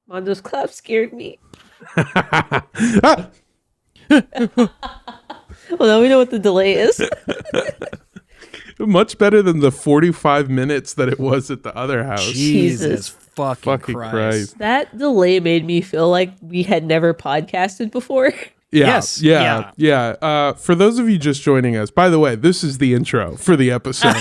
Mondo's clap scared me. Ah! Well, now we know what the delay is. Much better than the 45 minutes that it was at the other house. Jesus fucking Fucking Christ. Christ. That delay made me feel like we had never podcasted before. Yeah, Yes, yeah. For those of you just joining us, by the way, this is the intro for the episode.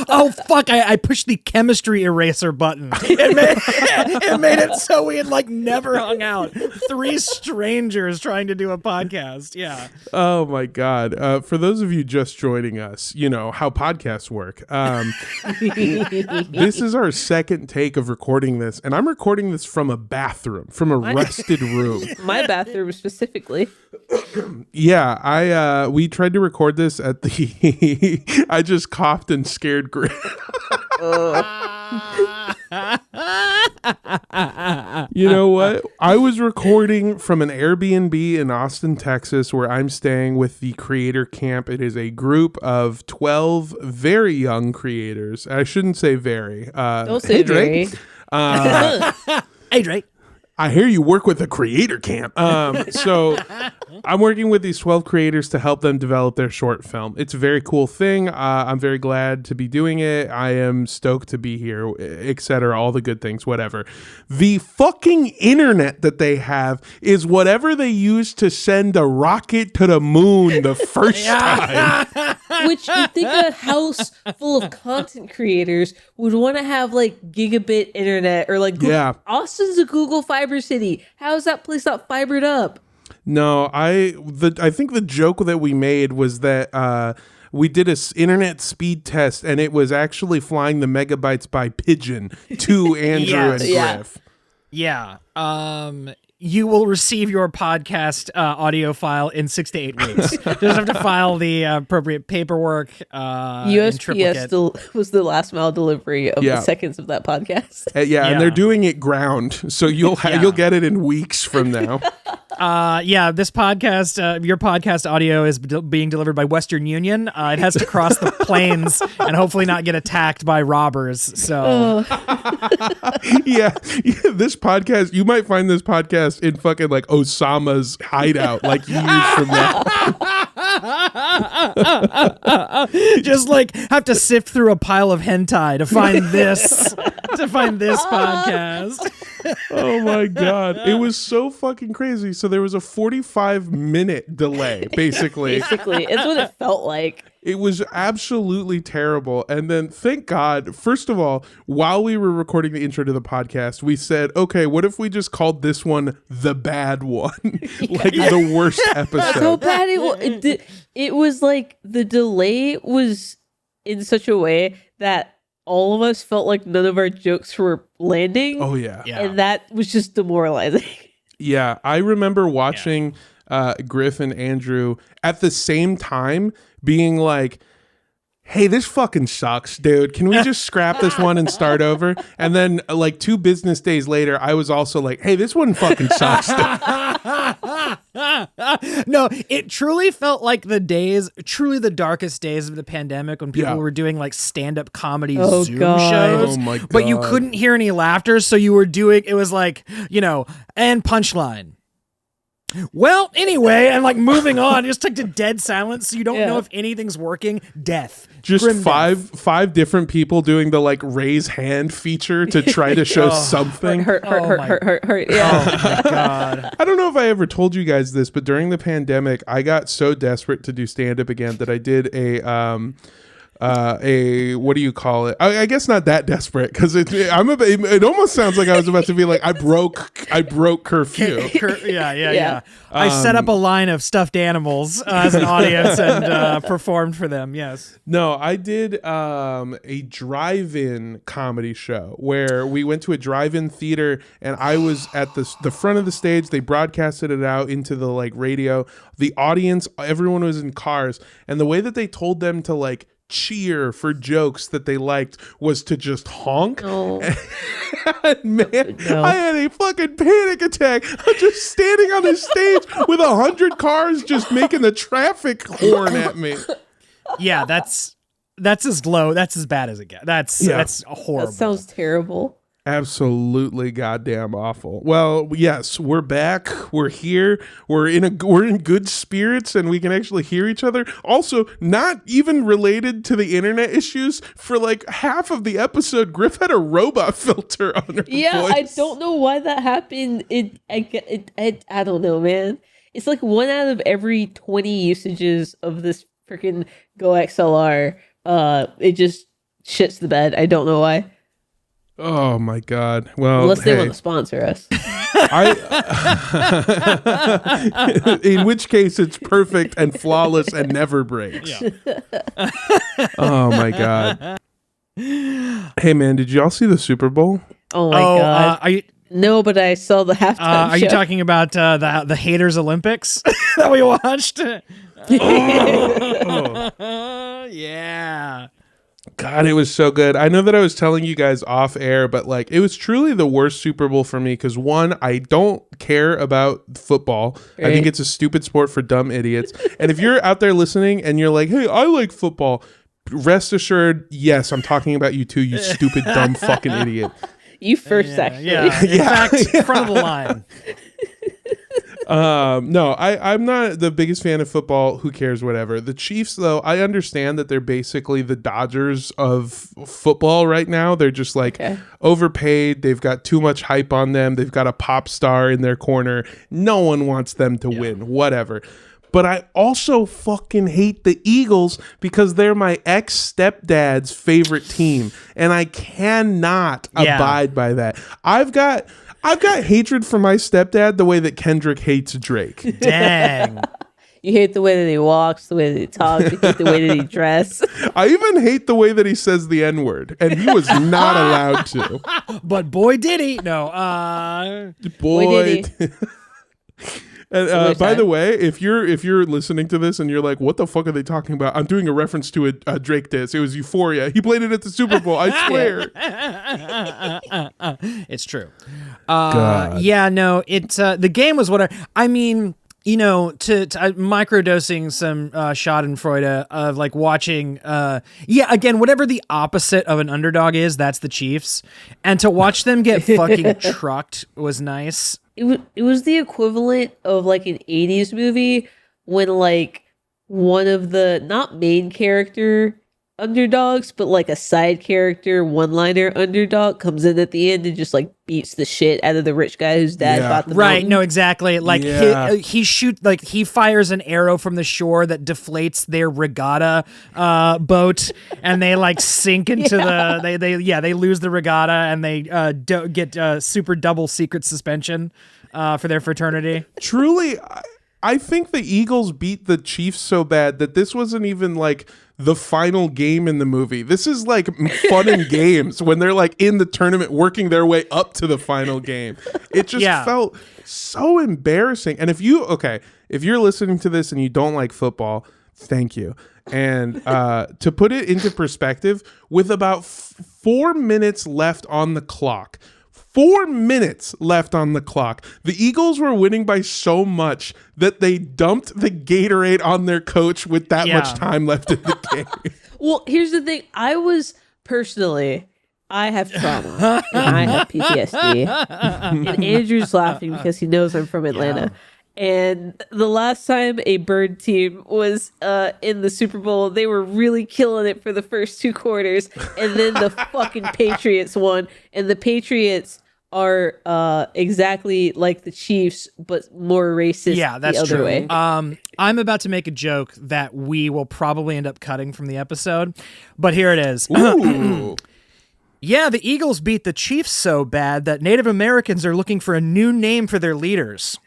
Oh, fuck. I pushed the chemistry eraser button. It made it so we had like never hung out. 3 strangers trying to do a podcast. Yeah. Oh my God. For those of you just joining us, you know how podcasts work. This is our second take of recording this, and I'm recording this from a bathroom, from a rested room. My bathroom specifically. Yeah, we tried to record this at the I just coughed and scared Griff. You know what? I was recording from an Airbnb in Austin, Texas, where I'm staying with the Creator Camp. It is a group of 12 very young creators. I shouldn't say very. Don't say Drake. Hey, Drake. I hear you work with a creator camp. So I'm working with these 12 creators to help them develop their short film. It's a very cool thing. I'm very glad to be doing it. I am stoked to be here, etc. All the good things, whatever. The fucking internet that they have is whatever they used to send a rocket to the moon the first time. Which you think a house full of content creators would want to have like gigabit internet or like Yeah. Austin's a Google Fiber city. How is that place not fibered up? No, I think the joke that we made was that we did a internet speed test and it was actually flying the megabytes by pigeon to Andrew and Griff. Yeah. You will receive your podcast audio file in 6 to 8 weeks. You just have to file the appropriate paperwork. USPS was the last mile delivery of the seconds of that podcast. And they're doing it ground, so you'll get it in weeks from now. This podcast, your podcast audio is being delivered by Western Union. It has to cross the plains and hopefully not get attacked by robbers. So, this podcast, you might find this podcast in fucking like Osama's hideout, like years from now. Just like have to sift through a pile of hentai to find this podcast. Oh my God. It was so fucking crazy. So there was a 45-minute delay, basically. It's what it felt like. It was absolutely terrible. And then thank God, first of all, while we were recording the intro to the podcast, we said, okay, what if we just called this one the bad one? Like the worst episode. So bad it was like the delay was in such a way that all of us felt like none of our jokes were landing. Oh, yeah. And that was just demoralizing. Yeah, I remember watching Griff and Andrew at the same time being like, hey, this fucking sucks, dude. Can we just scrap this one and start over? And then like 2 business days later, I was also like, hey, this one fucking sucks. No, it truly felt like the darkest days of the pandemic when people were doing like stand-up comedy Zoom shows. Oh my God. But you couldn't hear any laughter, so you were doing, it was like, and punchline. Well, anyway, and like moving on, just took to dead silence, so you don't know if anything's working. Death. Just Grim five different people doing the like raise hand feature to try to show something. Hurt. Yeah. Oh my God. I don't know if I ever told you guys this, but during the pandemic, I got so desperate to do stand up again that I did a what do you call it? I guess not that desperate because it almost sounds like I was about to be like I broke curfew. Yeah. I set up a line of stuffed animals as an audience and performed for them. Yes. No, I did a drive-in comedy show where we went to a drive-in theater and I was at the front of the stage. They broadcasted it out into the like radio. The audience, everyone was in cars, and the way that they told them to like cheer for jokes that they liked was to just honk. Oh. Man, no. I had a fucking panic attack. I'm just standing on the stage with 100 cars just making the traffic horn at me. Yeah, that's as low. That's as bad as it gets. That's horrible. That sounds terrible. Absolutely goddamn awful. Well, yes, we're back. We're here. We're in good spirits, and we can actually hear each other. Also, not even related to the internet issues. For like half of the episode, Griff had a robot filter on her voice. I don't know why that happened. I don't know, man. It's like 1 out of every 20 usages of this freaking Go XLR. It just shits the bed. I don't know why. Oh my God! Well, Unless they want to sponsor us. In which case, it's perfect and flawless and never breaks. Yeah. Oh my God! Hey man, did y'all see the Super Bowl? Oh my God! Are you? No, but I saw the halftime Are show. you talking about the Haters Olympics that we watched? Yeah. God, it was so good. I know that I was telling you guys off air, but like it was truly the worst Super Bowl for me because one, I don't care about football. Right. I think it's a stupid sport for dumb idiots. And if you're out there listening and you're like, hey, I like football, rest assured, yes, I'm talking about you too, you stupid, dumb fucking idiot. You first, actually. Yeah. In fact, front of the line. No, I'm not the biggest fan of football. Who cares? Whatever. The Chiefs, though, I understand that they're basically the Dodgers of football right now. They're just like overpaid. They've got too much hype on them. They've got a pop star in their corner. No one wants them to win. Whatever. But I also fucking hate the Eagles because they're my ex-stepdad's favorite team. And I cannot abide by that. I've got hatred for my stepdad the way that Kendrick hates Drake. Dang. You hate the way that he walks, the way that he talks, you hate the way that he dresses. I even hate the way that he says the N-word, and he was not allowed to. But boy, did he. No. Boy, did he. And by the way, if you're listening to this and you're like, what the fuck are they talking about? I'm doing a reference to a Drake diss. It was Euphoria. He played it at the Super Bowl. I swear. It's true. God. Yeah, no, it's the game was what I mean, you know, to microdosing some Schadenfreude of like watching, again, whatever the opposite of an underdog is, that's the Chiefs. And to watch them get fucking trucked was nice. It was the equivalent of like an 80s movie when like one of the not main character underdogs, but like a side character one-liner underdog comes in at the end and just like beats the shit out of the rich guy whose dad bought the right mountain. No, exactly, like he fires an arrow from the shore that deflates their regatta boat and they like sink into they lose the regatta and they get super double secret suspension for their fraternity. Truly, I think the Eagles beat the Chiefs so bad that this wasn't even like the final game in the movie. This is like fun and games when they're like in the tournament working their way up to the final game. It just felt so embarrassing. And if you're listening to this and you don't like football, thank you. And to put it into perspective, with about 4 minutes left on the clock, 4 minutes left on the clock, the Eagles were winning by so much that they dumped the Gatorade on their coach with that much time left in the game. Well, here's the thing. I have trauma and I have PTSD. And Andrew's laughing because he knows I'm from Atlanta. And the last time a bird team was in the Super Bowl, they were really killing it for the first 2 quarters. And then the fucking Patriots won. And the Patriots are exactly like the Chiefs, but more racist. Yeah, that's the other true. way. I'm about to make a joke that we will probably end up cutting from the episode, but here it is. Ooh. Yeah, the Eagles beat the Chiefs so bad that Native Americans are looking for a new name for their leaders.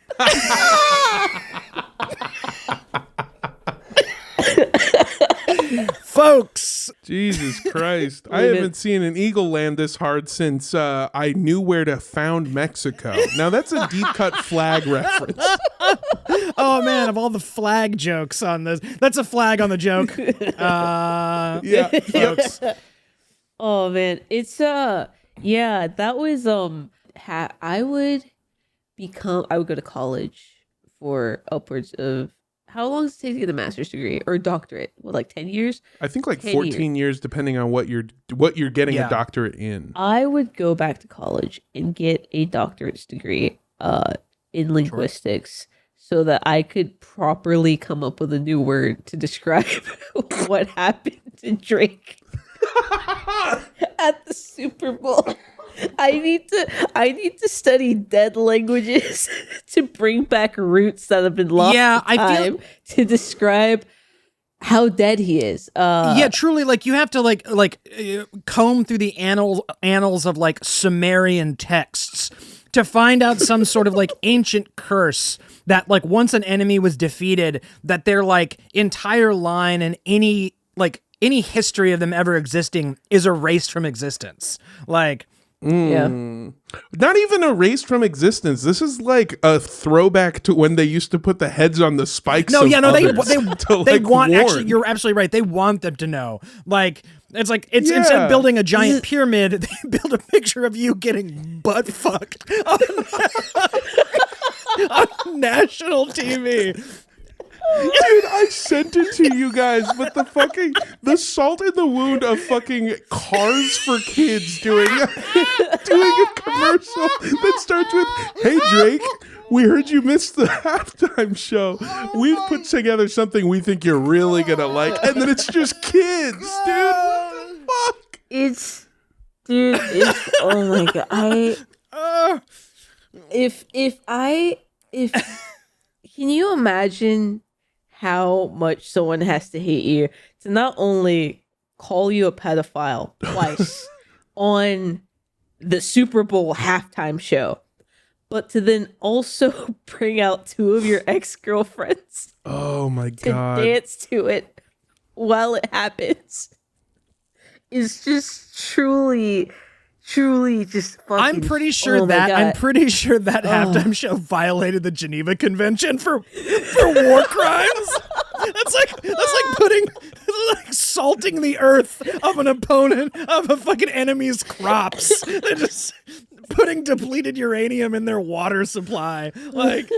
Folks. Jesus Christ. I haven't seen an eagle land this hard since I knew where to found Mexico. Now that's a deep cut flag reference. Oh man, of all the flag jokes on this, that's a flag on the joke. Yeah, folks. Oh man, it's that was I would go to college for upwards of how long does it take to get a master's degree or doctorate? What, like 10 years? I think like 10 14 years, depending on what you're getting Yeah. a doctorate in. I would go back to college and get a doctorate's degree in linguistics so that I could properly come up with a new word to describe what happened to Drake at the Super Bowl. I need to study dead languages to bring back roots that have been lost to describe how dead he is. Yeah, truly, like you have to comb through the annals of like Sumerian texts to find out some sort of like ancient curse that like once an enemy was defeated, that their like entire line and any history of them ever existing is erased from existence. Like, Yeah. Not even erased from existence. This is like a throwback to when they used to put the heads on the spikes. no, of yeah, no, they others to, they like, want warn. actually. You're absolutely right. They want them to know. Like, it's instead of building a giant pyramid, they build a picture of you getting butt fucked on national TV. Dude, I sent it to you guys, but the salt in the wound of fucking Cars for Kids doing a commercial that starts with, "Hey Drake, we heard you missed the halftime show. We've put together something we think you're really gonna like," and then it's just kids, dude. What the fuck? It's oh my god. Can you imagine how much someone has to hate you to not only call you a pedophile twice on the Super Bowl halftime show, but to then also bring out two of your ex-girlfriends Oh my to god. dance to it while it happens? Is just truly just fucking. I'm pretty sure oh my God. that halftime show violated the Geneva Convention for war crimes. That's like putting salting the earth of an opponent of a fucking enemy's crops. They're just putting depleted uranium in their water supply. Like,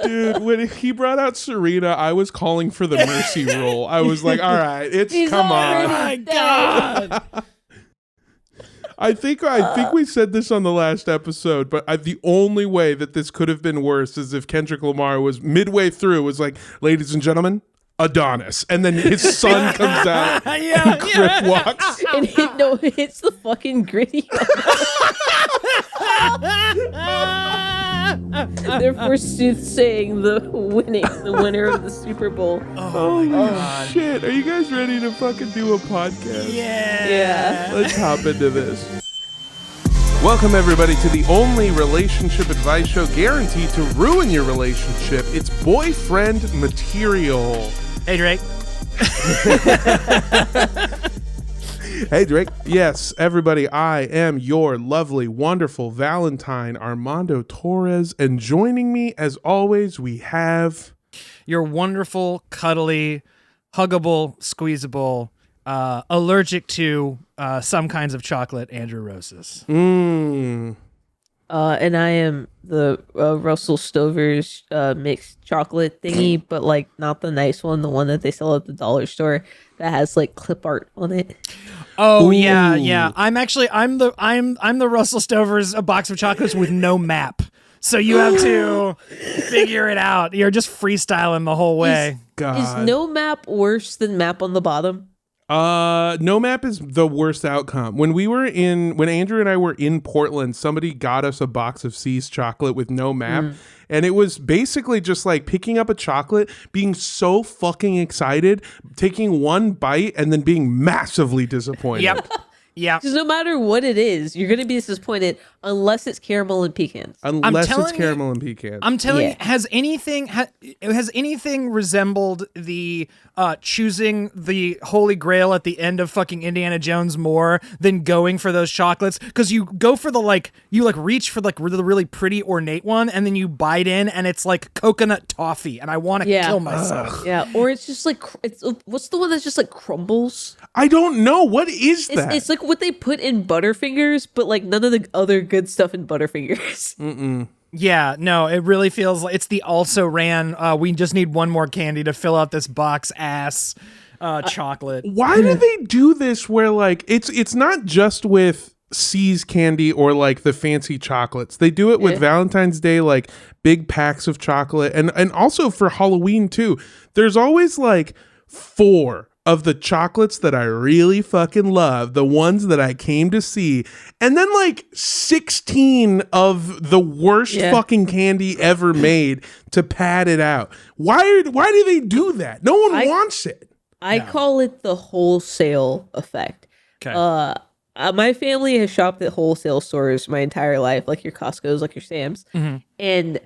Dude, when he brought out Serena, I was calling for the mercy rule. I was like, all right, come on. oh my god. I think we said this on the last episode, but the only way that this could have been worse is if Kendrick Lamar was midway through was like, "Ladies and gentlemen, Adonis," and then his son comes out and Griff walks. And it hits the fucking gritty. Therefore, soothsaying the winner of the Super Bowl. Holy shit! Are you guys ready to fucking do a podcast? Yeah. Let's hop into this. Welcome everybody to the only relationship advice show guaranteed to ruin your relationship. It's boyfriend material. Hey Drake. Hey Drake. Yes, everybody, I am your lovely, wonderful Valentine Armando Torres, and joining me as always we have Your wonderful, cuddly, huggable, squeezable, allergic to some kinds of chocolate, Andrew Rosas. And I am the Russell Stover's mixed chocolate thingy, but like not the nice one, the one that they sell at the dollar store that has like clip art on it. Oh Ooh. yeah. I'm the Russell Stover's a box of chocolates with no map. So you have to figure it out. You're just freestyling the whole way. Is no map worse than map on the bottom? No map is the worst outcome. When Andrew and I were in Portland, somebody got us a box of C's chocolate with no map. And it was basically just like picking up a chocolate, being so fucking excited, taking one bite, and then being massively disappointed. Yep. Because no matter what it is, you're going to be disappointed unless it's caramel and pecans. Unless it's caramel and pecan. I'm telling you, has anything resembled the choosing the Holy Grail at the end of fucking Indiana Jones more than going for those chocolates? Because you go for you reach for the really pretty ornate one, and then you bite in, and it's like coconut toffee, and I want to kill myself. Yeah, or it's just like what's the one that's just like crumbles? I don't know. What is that? It's like what they put in Butterfingers, but like none of the other good stuff in Butterfingers. Yeah, no, it really feels like it's the also ran. We just need one more candy to fill out this box ass chocolate. Why do they do this where like it's not just with C's candy or like the fancy chocolates. They do it with Valentine's Day, like big packs of chocolate, and also for Halloween too. There's always like 4 of the chocolates that I really fucking love, the ones that I came to see, and then like 16 of the worst fucking candy ever made to pad it out. Why do they do that? No one wants it. I call it the wholesale effect. Okay. My family has shopped at wholesale stores my entire life, like your Costco's, like your Sam's, and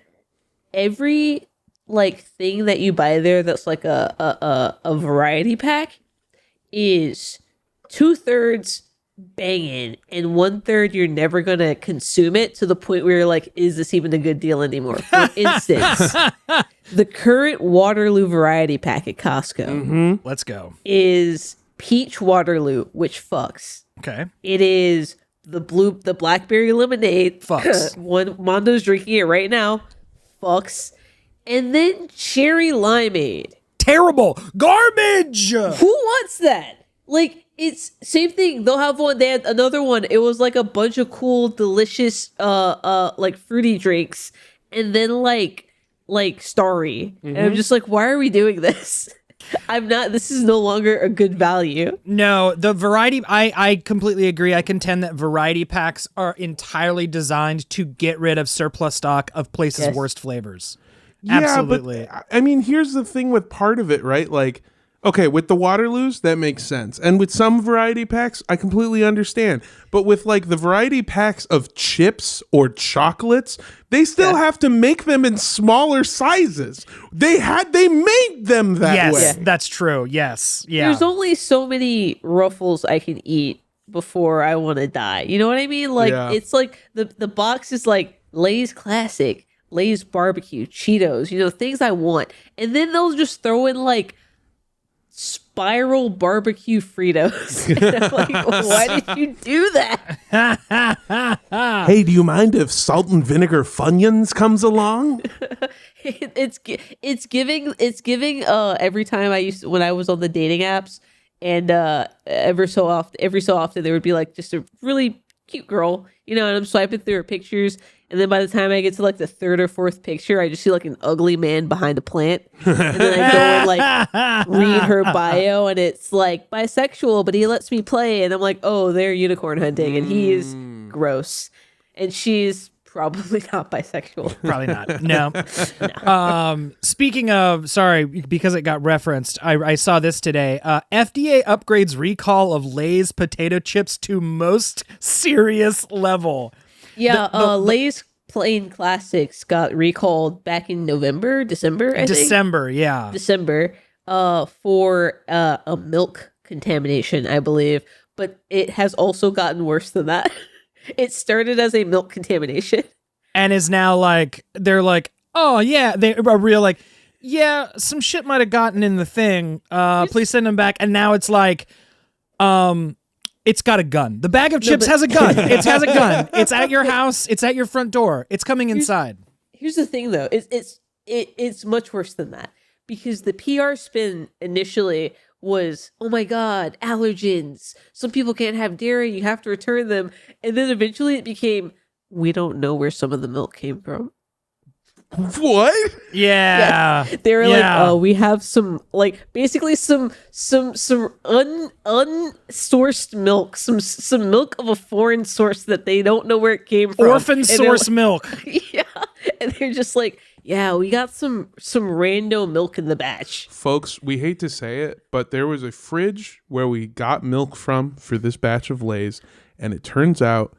every like thing that you buy there that's like a variety pack is 2/3 banging and 1/3 you're never gonna consume it, to the point where you're like, is this even a good deal anymore? For instance, the current Waterloo variety pack at Costco Let's go. is peach Waterloo, which fucks. Okay. It is the blackberry lemonade. Fucks. Mondo's drinking it right now. Fucks. And then cherry limeade. Terrible. Garbage. Who wants that? Like, it's same thing. They'll have one. They had another one. It was like a bunch of cool, delicious, like fruity drinks, and then like Starry. And I'm just like, why are we doing this? This is no longer a good value. No, the variety, I completely agree. I contend that variety packs are entirely designed to get rid of surplus stock of places' worst flavors. Yeah, Absolutely. but I mean, here's the thing with part of it, right? Like, okay, with the Waterloos, that makes sense. And with some variety packs, I completely understand. But with like the variety packs of chips or chocolates, they still have to make them in smaller sizes. They made them that way. Yes, that's true. Yes. Yeah. There's only so many Ruffles I can eat before I want to die. You know what I mean? Like, it's like the box is like Lay's Classic, Lay's Barbecue, Cheetos, things I want. And then they'll just throw in like spiral barbecue Fritos. And I'm like, why did you do that? Hey, do you mind if salt and vinegar Funyuns comes along? It's giving every time when I was on the dating apps, and every so often there would be like just a really cute girl, and I'm swiping through her pictures, and then by the time I get to like the 3rd or 4th picture, I just see like an ugly man behind a plant, and then I go and like read her bio, and it's like bisexual, but he lets me play, and I'm like, oh, they're unicorn hunting, and he is gross, and she's probably not bisexual. Probably not. No. Speaking of, sorry, because it got referenced, I saw this today. FDA upgrades recall of Lay's potato chips to most serious level. Yeah, Lay's Plain Classics got recalled back in December, I think. December, for a milk contamination, I believe. But it has also gotten worse than that. It started as a milk contamination. And is now like, they're like, oh yeah, they are real like, yeah, some shit might have gotten in the thing. Please send them back. And now it's like, it's got a gun. The bag of chips has a gun. It has a gun. It's at your house. It's at your front door. It's coming inside. Here's the thing though. It's much worse than that, because the PR spin initially was, oh my God, allergens. Some people can't have dairy. You have to return them. And then eventually it became, we don't know where some of the milk came from. What? Yeah. They were like, oh, we have some, like, basically some unsourced milk, some milk of a foreign source that they don't know where it came from. Orphan source milk. Yeah. And they're just like, yeah, we got some rando milk in the batch. Folks, we hate to say it, but there was a fridge where we got milk from for this batch of Lay's, and it turns out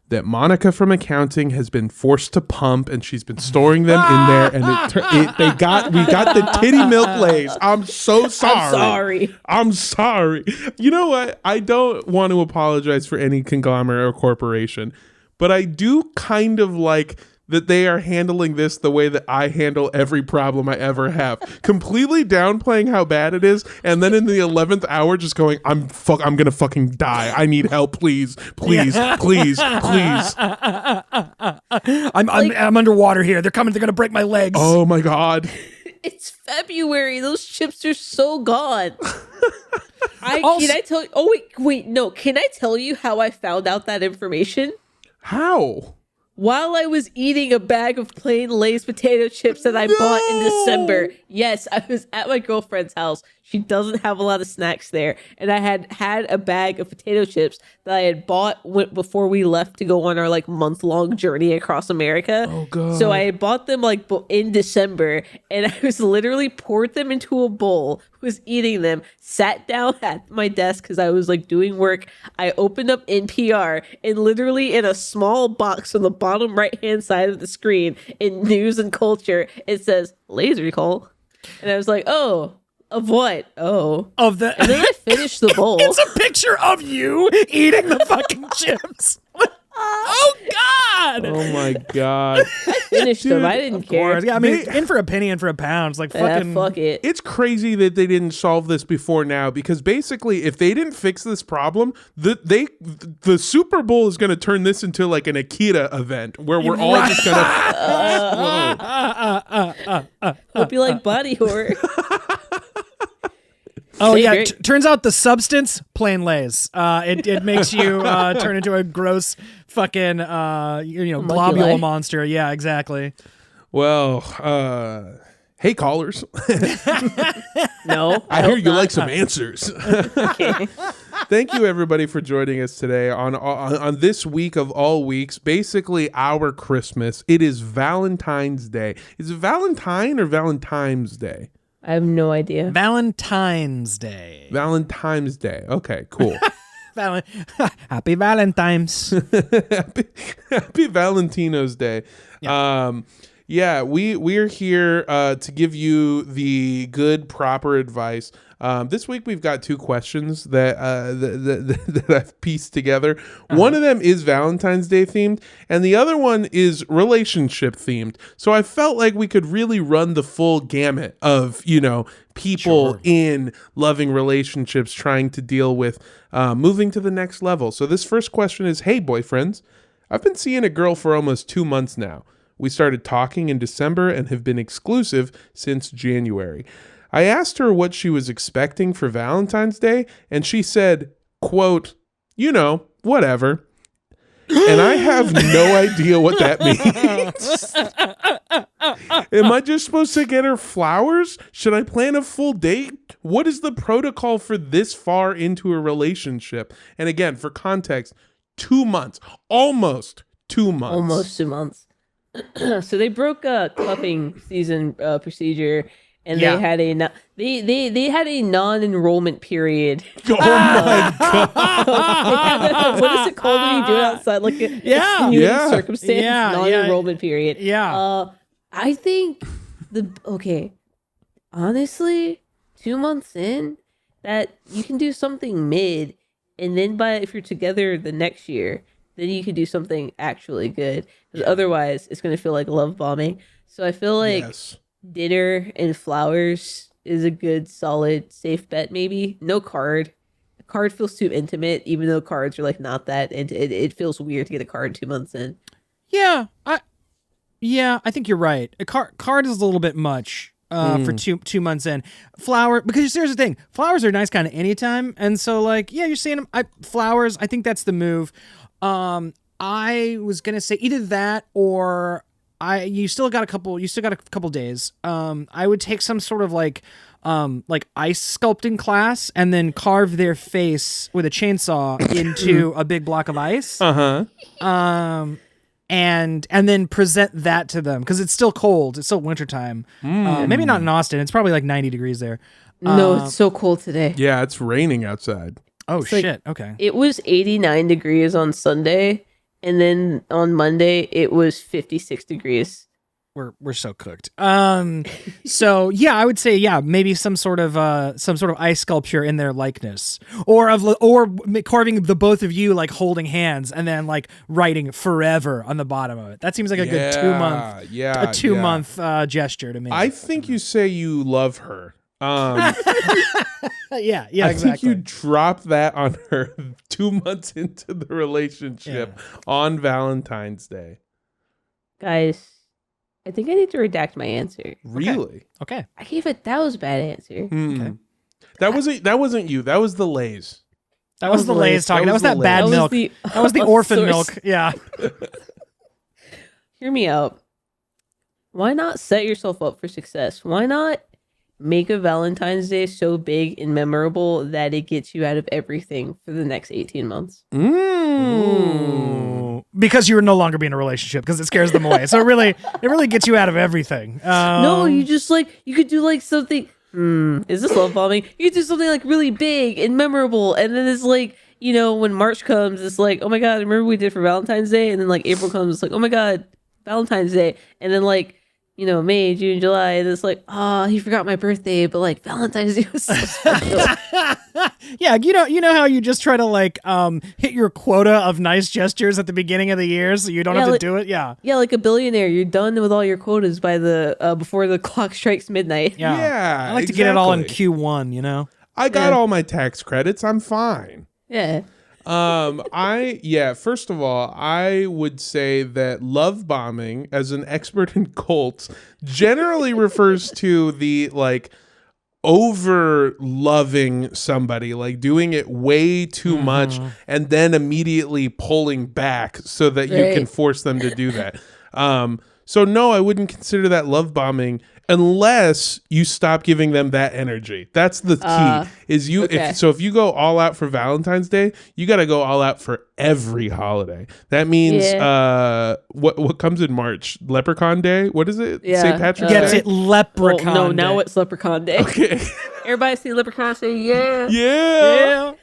that Monica from accounting has been forced to pump, and she's been storing them in there, and we got the titty milk Lay's. I'm so sorry. I'm sorry. You know what? I don't want to apologize for any conglomerate or corporation, but I do kind of like that they are handling this the way that I handle every problem I ever have. Completely downplaying how bad it is, and then in the 11th hour just going, I'm gonna fucking die. I need help, please. Please, please, please. I'm underwater here. They're coming, they're gonna break my legs. Oh my God. It's February. Those chips are so gone. Can I tell you? Oh, wait, no. Can I tell you how I found out that information? How? While I was eating a bag of plain Lay's potato chips that I bought in December. Yes, I was at my girlfriend's house. She doesn't have a lot of snacks there. And I had a bag of potato chips that I had bought before we left to go on our like month-long journey across America. Oh, God. So I had bought them like in December, and I was literally poured them into a bowl, was eating them, sat down at my desk because I was like doing work. I opened up NPR, and literally in a small box on the bottom right-hand side of the screen in news and culture, it says Lay's recall. And I was like, oh, of what? Oh. Of the And then I finished the bowl. It's a picture of you eating the fucking chips. Oh God! Oh my God. I finished them. I didn't care. Yeah, I mean, in for a penny, in for a pound. It's like fucking. Fuck it. It's crazy that they didn't solve this before now, because basically if they didn't fix this problem, the Super Bowl is going to turn this into like an Akira event where we're all just going to Hope you like body horror. Oh yeah, Great. turns out the substance plain Lays. It makes you turn into a gross fucking globule monster. Yeah, exactly. Well, hey callers. No. I hear you like some answers. Okay. Thank you everybody for joining us today on this week of all weeks, basically our Christmas. It is Valentine's Day. Is it Valentine or Valentine's Day? I have no idea. Valentine's Day. Valentine's Day. Okay, cool. Happy Valentine's. Happy Valentino's Day. Yeah. We're here to give you the good, proper advice. This week we've got two questions that I've pieced together. One of them is Valentine's Day themed, and the other one is relationship themed. So I felt like we could really run the full gamut of, people in loving relationships trying to deal with moving to the next level. So this first question is, hey boyfriends, I've been seeing a girl for almost 2 months now. We started talking in December and have been exclusive since January. I asked her what she was expecting for Valentine's Day, and she said, quote, whatever. And I have no idea what that means. Am I just supposed to get her flowers? Should I plan a full date? What is the protocol for this far into a relationship? And again, for context, 2 months, almost 2 months. Almost 2 months. So they broke a cuffing season procedure, and they had they had a non-enrollment period. Oh my God. What is it called when you do it outside? Like a extenuating circumstance, non-enrollment period. Yeah. I think honestly, 2 months in, that you can do something mid, and then if you're together the next year, then you can do something actually good. Because otherwise, it's going to feel like love bombing. So I feel like dinner and flowers is a good, solid, safe bet. Maybe no card. A card feels too intimate, even though cards are like not that. And it feels weird to get a card 2 months in. Yeah, I think you're right. A card is a little bit much for 2 months in. Because here's the thing: flowers are nice kind of anytime, and so like you're seeing them. Flowers, I think that's the move. I was gonna say either that or you still got a couple days. I would take some sort of like ice sculpting class and then carve their face with a chainsaw into a big block of ice. And then present that to them because it's still cold. It's still wintertime. Maybe not in Austin. It's probably like 90 degrees there. No, it's so cold today. Yeah, it's raining outside. Oh, It's shit. Okay. It was 89 degrees on Sunday, and then on Monday it was 56 degrees. we're so cooked. So yeah, I would say maybe some sort of ice sculpture in their likeness, or carving the both of you like holding hands and then like writing forever on the bottom of it. That seems like a good 2 month gesture to me. I think you say you love her. Yeah, I exactly. think you drop that on her 2 months into the relationship on Valentine's Day. Guys, I think I need to redact my answer. Really? Okay. I gave it. That was a bad answer. Okay. That wasn't you. That was the Lay's. That was the Lay's talking. That was that bad milk. That was the orphan milk. Yeah. Hear me out. Why not set yourself up for success? Why not make a Valentine's Day so big and memorable that it gets you out of everything for the next 18 months? Ooh. Because you would no longer be in a relationship because it scares them away. So it really gets you out of everything. No, you just you could do like something. Is this love bombing? You could do something like really big and memorable, and then it's like, when March comes, it's like, oh my god, remember we did for Valentine's Day, and then like April comes, it's like, oh my god, Valentine's Day, and then like May, June, July, and it's like, oh, he forgot my birthday, but like Valentine's Day was so special. Yeah, you know how you just try to hit your quota of nice gestures at the beginning of the year, so you don't have to do it. Yeah, like a billionaire, you're done with all your quotas by the before the clock strikes midnight. Yeah, I like to get it all in Q1. I got all my tax credits. I'm fine. Yeah. First of all, I would say that love bombing, as an expert in cults, generally refers to the over loving somebody, like doing it way too much and then immediately pulling back so that you can force them to do that. So no, I wouldn't consider that love bombing unless you stop giving them that energy. That's the key. If you go all out for Valentine's Day, you got to go all out for every holiday. That means what comes in March? Leprechaun Day? What is it? Yeah. St. Patrick's Gets Day? it Leprechaun. Well, no, Day. now it's Leprechaun Day. Okay. Everybody see Leprechaun say yeah. Yeah.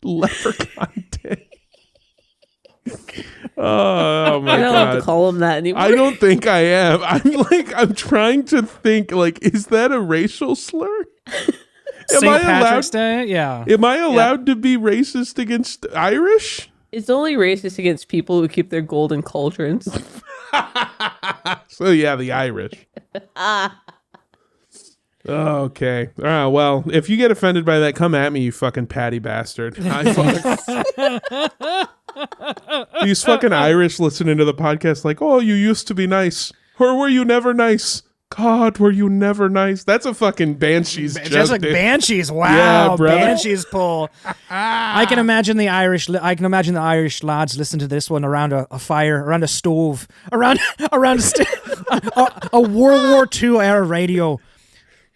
Leprechaun Day. Oh my I don't god! have to call him that anymore. I don't think I am. I'm trying to think. Is that a racial slur? St. Patrick's Day. Yeah. Am I allowed to be racist against Irish? It's only racist against people who keep their golden cauldrons. So yeah, the Irish. Okay. Well, if you get offended by that, come at me, you fucking patty bastard. These fucking Irish listening to the podcast like, oh, you used to be nice. Or were you never nice? God, were you never nice? That's a fucking Banshees joke. Just like dude. Banshees. Wow. Yeah, brother. Banshees pull. I can imagine the Irish lads listen to this one around a fire, around a stove, around a World War II era radio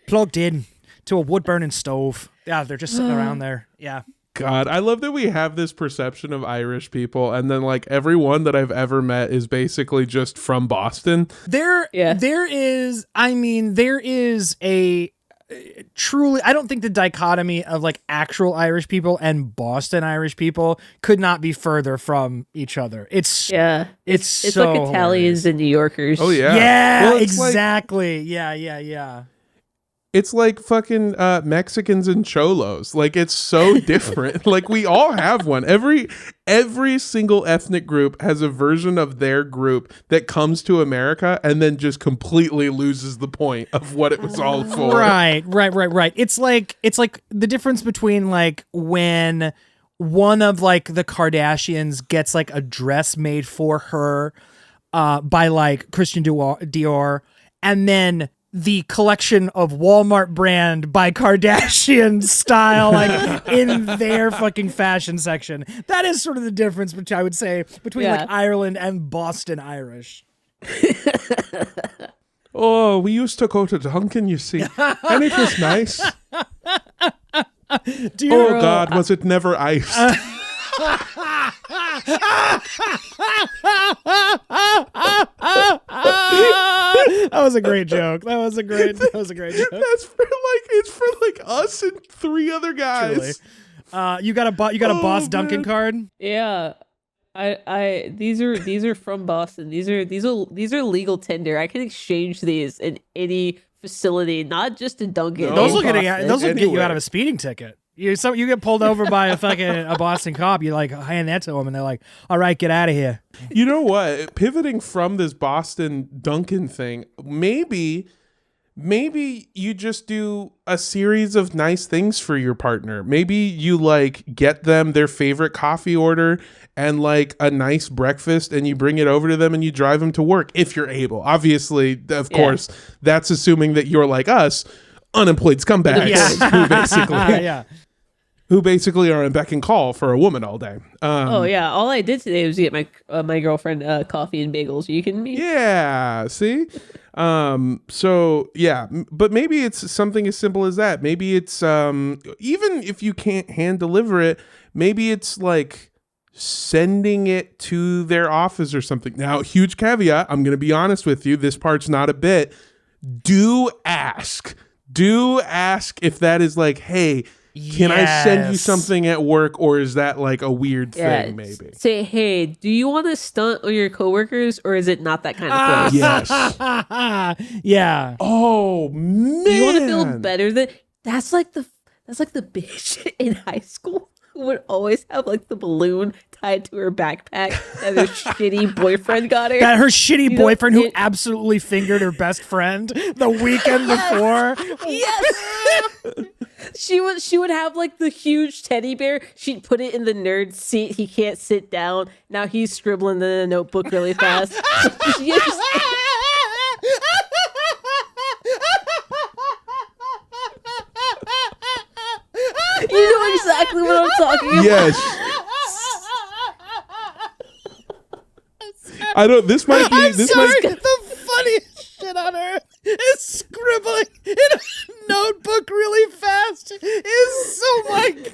plugged in to a wood burning stove. Yeah, they're just sitting around there. Yeah. God, I love that we have this perception of Irish people, and then everyone that I've ever met is basically just from Boston. There is a truly, I don't think the dichotomy of actual Irish people and Boston Irish people could not be further from each other. It's so like Italians hilarious. and New Yorkers. Oh yeah. Yeah, Well, it's exactly. Yeah. It's like fucking Mexicans and cholos. It's so different. We all have one. Every single ethnic group has a version of their group that comes to America and then just completely loses the point of what it was all for. Right. It's like the difference between when one of the Kardashians gets a dress made for her by Christian Dior, and then the collection of Walmart brand by Kardashian style, in their fucking fashion section. That is sort of the difference, which I would say between Ireland and Boston Irish. Oh, we used to go to Dunkin', you see, and it was nice. God, was it never iced? That was a great joke. That was a great joke. That's for it's for us and three other guys. Truly. You got a Boss Duncan card? Yeah. These are from Boston. These are legal tender. I can exchange these in any facility, not just in Dunkin'. No. Those will Boston. get you out of a speeding ticket. You get pulled over by a Boston cop. You like hand that to them, and they're like, "All right, get out of here." You know what? Pivoting from this Boston Dunkin' thing, maybe you just do a series of nice things for your partner. Maybe you like get them their favorite coffee order and like a nice breakfast, and you bring it over to them and you drive them to work if you're able. Obviously, of course, that's assuming that you're like us, unemployed scumbags who basically are in beck and call for a woman all day. All I did today was get my girlfriend coffee and bagels. You kidding me? Yeah, see? But maybe it's something as simple as that. Maybe it's even if you can't hand deliver it, maybe it's like sending it to their office or something. Now, huge caveat, I'm going to be honest with you, this part's not a bit. Do ask if that is like, hey, can I send you something at work, or is that like a weird thing maybe? Say, hey, do you want to stunt on your coworkers, or is it not that kind of place? Yes. Yeah. Oh, man. Do you want to feel better than that's like the bitch in high school who would always have like the balloon tied to her backpack that her shitty boyfriend got her. That her shitty boyfriend who absolutely fingered her best friend the weekend before. Yes. She would have like the huge teddy bear. She'd put it in the nerd seat. He can't sit down. Now he's scribbling in a notebook really fast. You know exactly what I'm talking about. Yes. The funniest shit on earth is scribbling in a notebook really fast. Is so my God.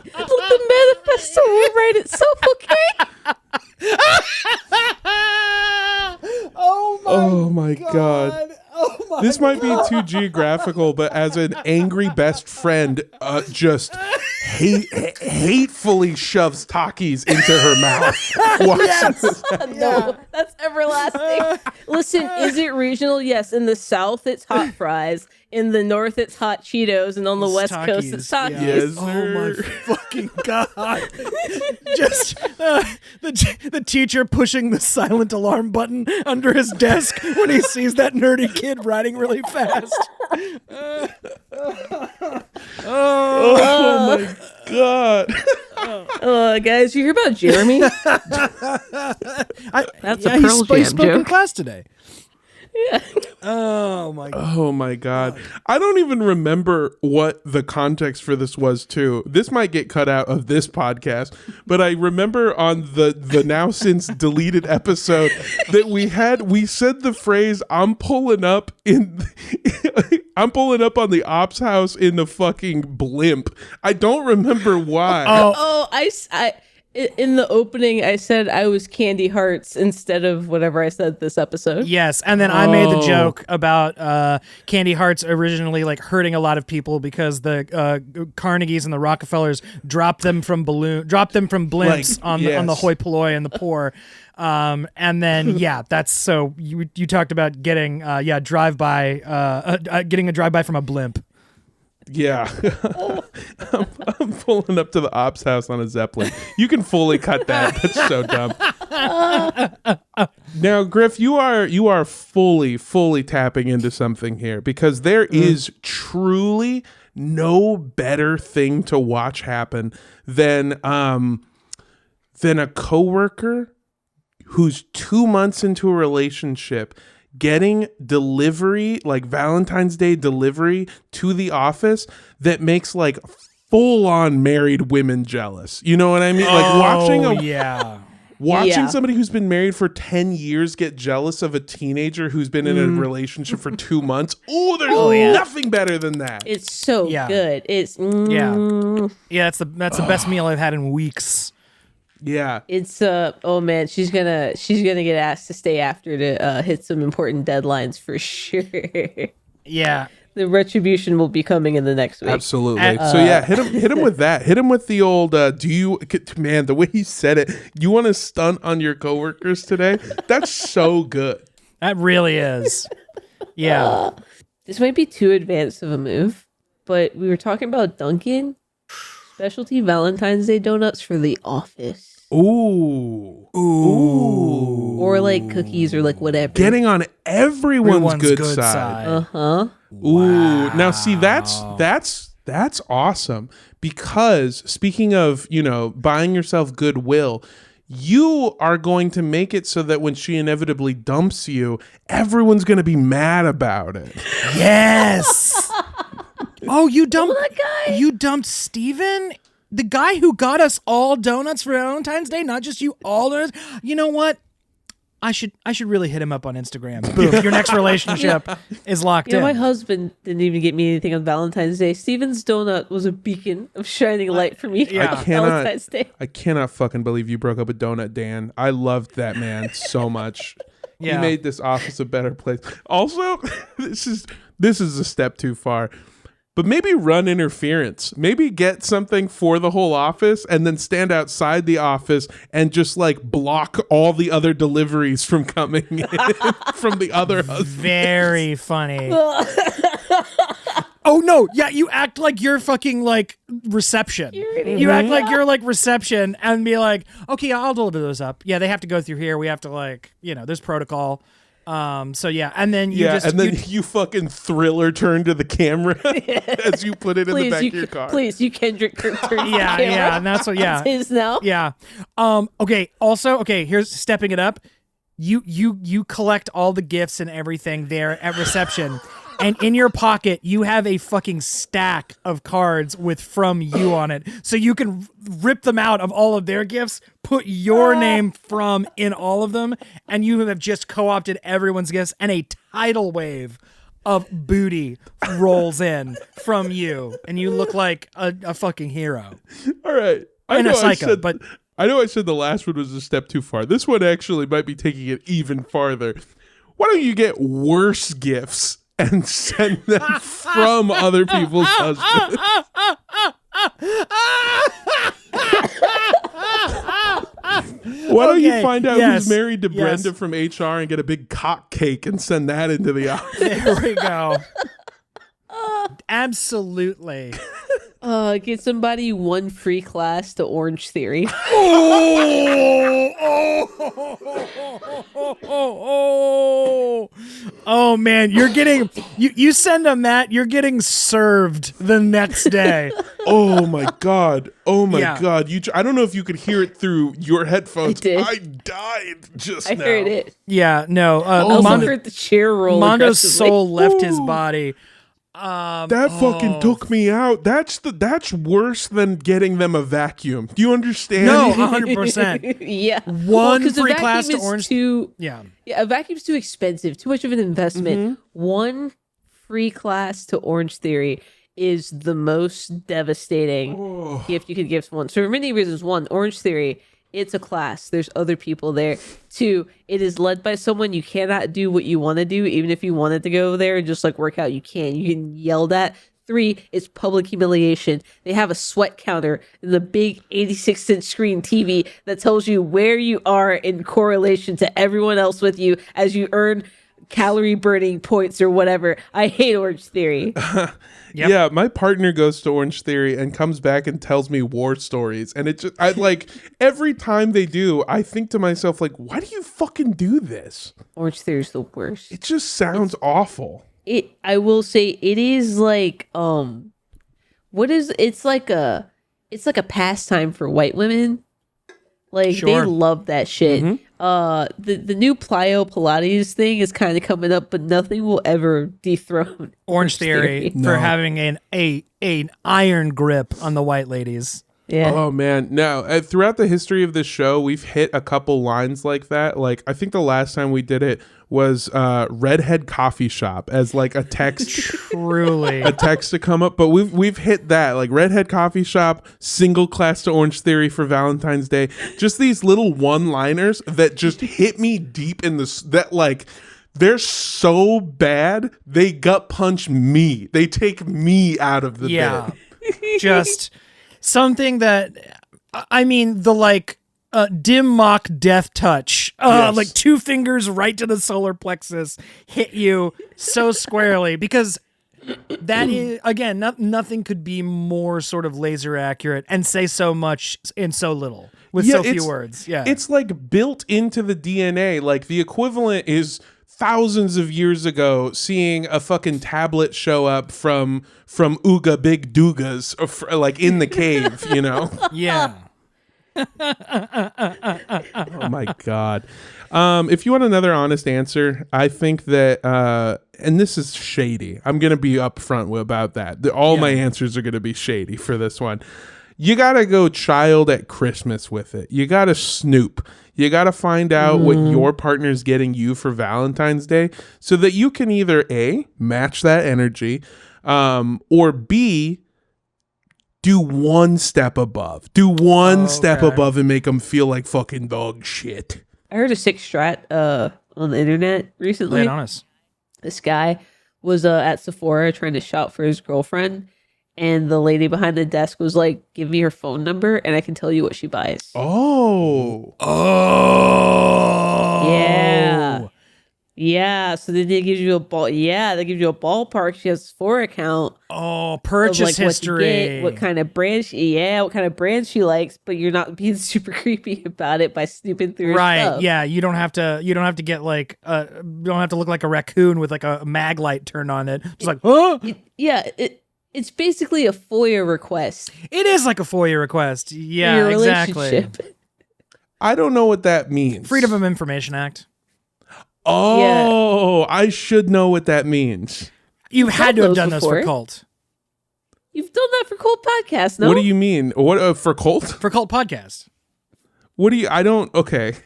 Look, the manifesto will write itself, okay? Oh my God. This might be too geographical, but as an angry best friend, just hatefully shoves Takis into her mouth. Yes. No, that's everlasting. Listen, is it regional? Yes. In the South, it's hot fries. In the North, it's hot Cheetos, and on the West Coast, it's Takis. Yes, oh my fucking God! Just the teacher pushing the silent alarm button under his desk when he sees that nerdy kid riding really fast. Oh my God! Guys, you hear about Jeremy? That's a Pearl Jam he spoke in joke. class today. Yeah. Oh my God. Oh my God. I don't even remember what the context for this was too. This might get cut out of this podcast, but I remember on the now since deleted episode that we said the phrase I'm pulling up on the ops house in the fucking blimp. I don't remember why. I in the opening, I said I was Candy Hearts instead of whatever I said this episode. Yes, and then I made the joke about Candy Hearts originally like hurting a lot of people because the Carnegies and the Rockefellers dropped them from blimps on the hoi polloi and the poor. And then that's so you talked about getting getting a drive-by from a blimp. Yeah. I'm pulling up to the ops house on a Zeppelin. You can fully cut that. That's so dumb. Now, Griff, you are fully tapping into something here because there is truly no better thing to watch happen than a coworker who's 2 months into a relationship getting delivery, like Valentine's Day delivery to the office that makes like full-on married women jealous. You know what I mean? Like watching somebody who's been married for 10 years get jealous of a teenager who's been in a relationship for 2 months. There's nothing better than that. It's so good. It's that's the best meal I've had in weeks. Yeah. It's oh man, she's gonna get asked to stay after to hit some important deadlines for sure. Yeah. the retribution will be coming in the next week. Absolutely. So yeah, hit him with that. Hit him with the old. Man, the way he said it. You want to stunt on your coworkers today? That's so good. That really is. Yeah. This might be too advanced of a move, but we were talking about Dunkin' specialty Valentine's Day donuts for the office. Ooh. Or like cookies or like whatever. Getting on everyone's good side. Uh-huh. Ooh. Now see, that's awesome, because speaking of, buying yourself goodwill, you are going to make it so that when she inevitably dumps you, everyone's going to be mad about it. Yes. Oh, you dumped that guy. You dumped Steven? The guy who got us all donuts for Valentine's Day, not just you, all donuts. You know what? I should really hit him up on Instagram. Boom. Your next relationship is locked in. My husband didn't even get me anything on Valentine's Day. Steven's donut was a beacon of shining light for me on Valentine's Day. I cannot fucking believe you broke up with Donut Dan. I loved that man so much. Yeah. He made this office a better place. Also, this is a step too far. But maybe run interference. Maybe get something for the whole office and then stand outside the office and just like block all the other deliveries from coming in from the other husbands. Very funny. Oh no, yeah, you act like you're fucking like reception. You act like you're like reception and be like, okay, I'll deliver those up. Yeah, they have to go through here. We have to like, there's protocol. So yeah, and then you fucking Thriller turn to the camera as you put it in the back of your car. Please, you Kendrick turn to the camera. Yeah, and that's what. Yeah, it's his now. Yeah. Okay. Also, here's stepping it up. You collect all the gifts and everything there at reception. And in your pocket, you have a fucking stack of cards with "from you" on it. So you can rip them out of all of their gifts, put your name "from" in all of them, and you have just co-opted everyone's gifts, and a tidal wave of booty rolls in from you, and you look like a fucking hero. All right. I know a psycho, but I know I said the last one was a step too far. This one actually might be taking it even farther. Why don't you get worse gifts and send them from other people's husbands? Why don't you find out who's married to Brenda from HR and get a big cock cake and send that into the office? There we go. Absolutely. Get somebody one free class to Orange Theory. Oh man, you're getting you send them that, you're getting served the next day. Oh my god. God. I don't know if you could hear it through your headphones. I died just now. I heard it. Yeah, no. I also heard the chair roll. Mondo's soul left his body. That fucking took me out. That's worse than getting them a vacuum. Do you understand? No, 100%. Yeah. One free class to Orange. Yeah, a vacuum's too expensive. Too much of an investment. Mm-hmm. One free class to Orange Theory is the most devastating gift you could give someone. So for many reasons. One, Orange Theory, it's a class. There's other people there. Two, it is led by someone you cannot do what you want to do. Even if you wanted to go there and just like work out, you can't. You get yelled at. Three, it's public humiliation. They have a sweat counter in the big 86-inch screen TV that tells you where you are in correlation to everyone else with you as you earn calorie burning points or whatever. I hate Orange Theory. Yep. Yeah, my partner goes to Orange Theory and comes back and tells me war stories, and I like every time they do, I think to myself like, why do you fucking do this? Orange Theory's the worst. It just sounds awful. I will say it is like it's like a pastime for white women. Like Sure. they love that shit. Mm-hmm. The new plyo Pilates thing is kind of coming up, but nothing will ever dethrone Orange Theory for having an iron grip on the white ladies. Yeah. Oh man, no. Throughout the history of this show, we've hit a couple lines like that. Like I think the last time we did it was Redhead Coffee Shop as like a text. Truly. A text to come up, but we've hit that, like Redhead Coffee Shop, single class to Orange Theory for Valentine's Day. Just these little one-liners that just hit me deep in that like They're so bad, they gut punch me. They take me out of the bed. Just something that, I mean, the like dim mock death touch, Yes. like 2 fingers right to the solar plexus, hit you so squarely, because that is, again, nothing could be more sort of laser accurate and say so much in so little with so few words. Yeah, it's like built into the DNA. Like the equivalent is thousands of years ago seeing a fucking tablet show up from Ooga Big Doogas, or like in the cave, you know? Yeah. Oh my God. If you want another honest answer, I think that, and this is shady, I'm going to be upfront about that. All my answers are going to be shady for this one. You got to go child at Christmas with it. You got to snoop. You got to find out what your partner's getting you for Valentine's Day so that you can either A, match that energy, or B, do one step above. Do one step above and make them feel like fucking dog shit. I heard a sick strat on the internet recently. Lay it on us. This guy was at Sephora trying to shop for his girlfriend, and the lady behind the desk was like, "Give me your phone number, and I can tell you what she buys." Oh. Yeah. So then they give you a ball. Yeah, they give you a ballpark. She has a Sephora account. Oh, purchase of, like, history. what kind of brand what kind of brand she likes, but you're not being super creepy about it by snooping through her stuff. Yeah, you don't have to get like you don't have to look like a raccoon with like a mag light turned on it. Just like, oh. It's basically a FOIA request. It is like a FOIA request. Yeah, exactly. I don't know what that means. Freedom of Information Act. Oh, I should know what that means. You had to have done those for Cult. You've done that for Cult Podcast, no? What do you mean? What for Cult? For Cult Podcast. What do you? I don't. Okay,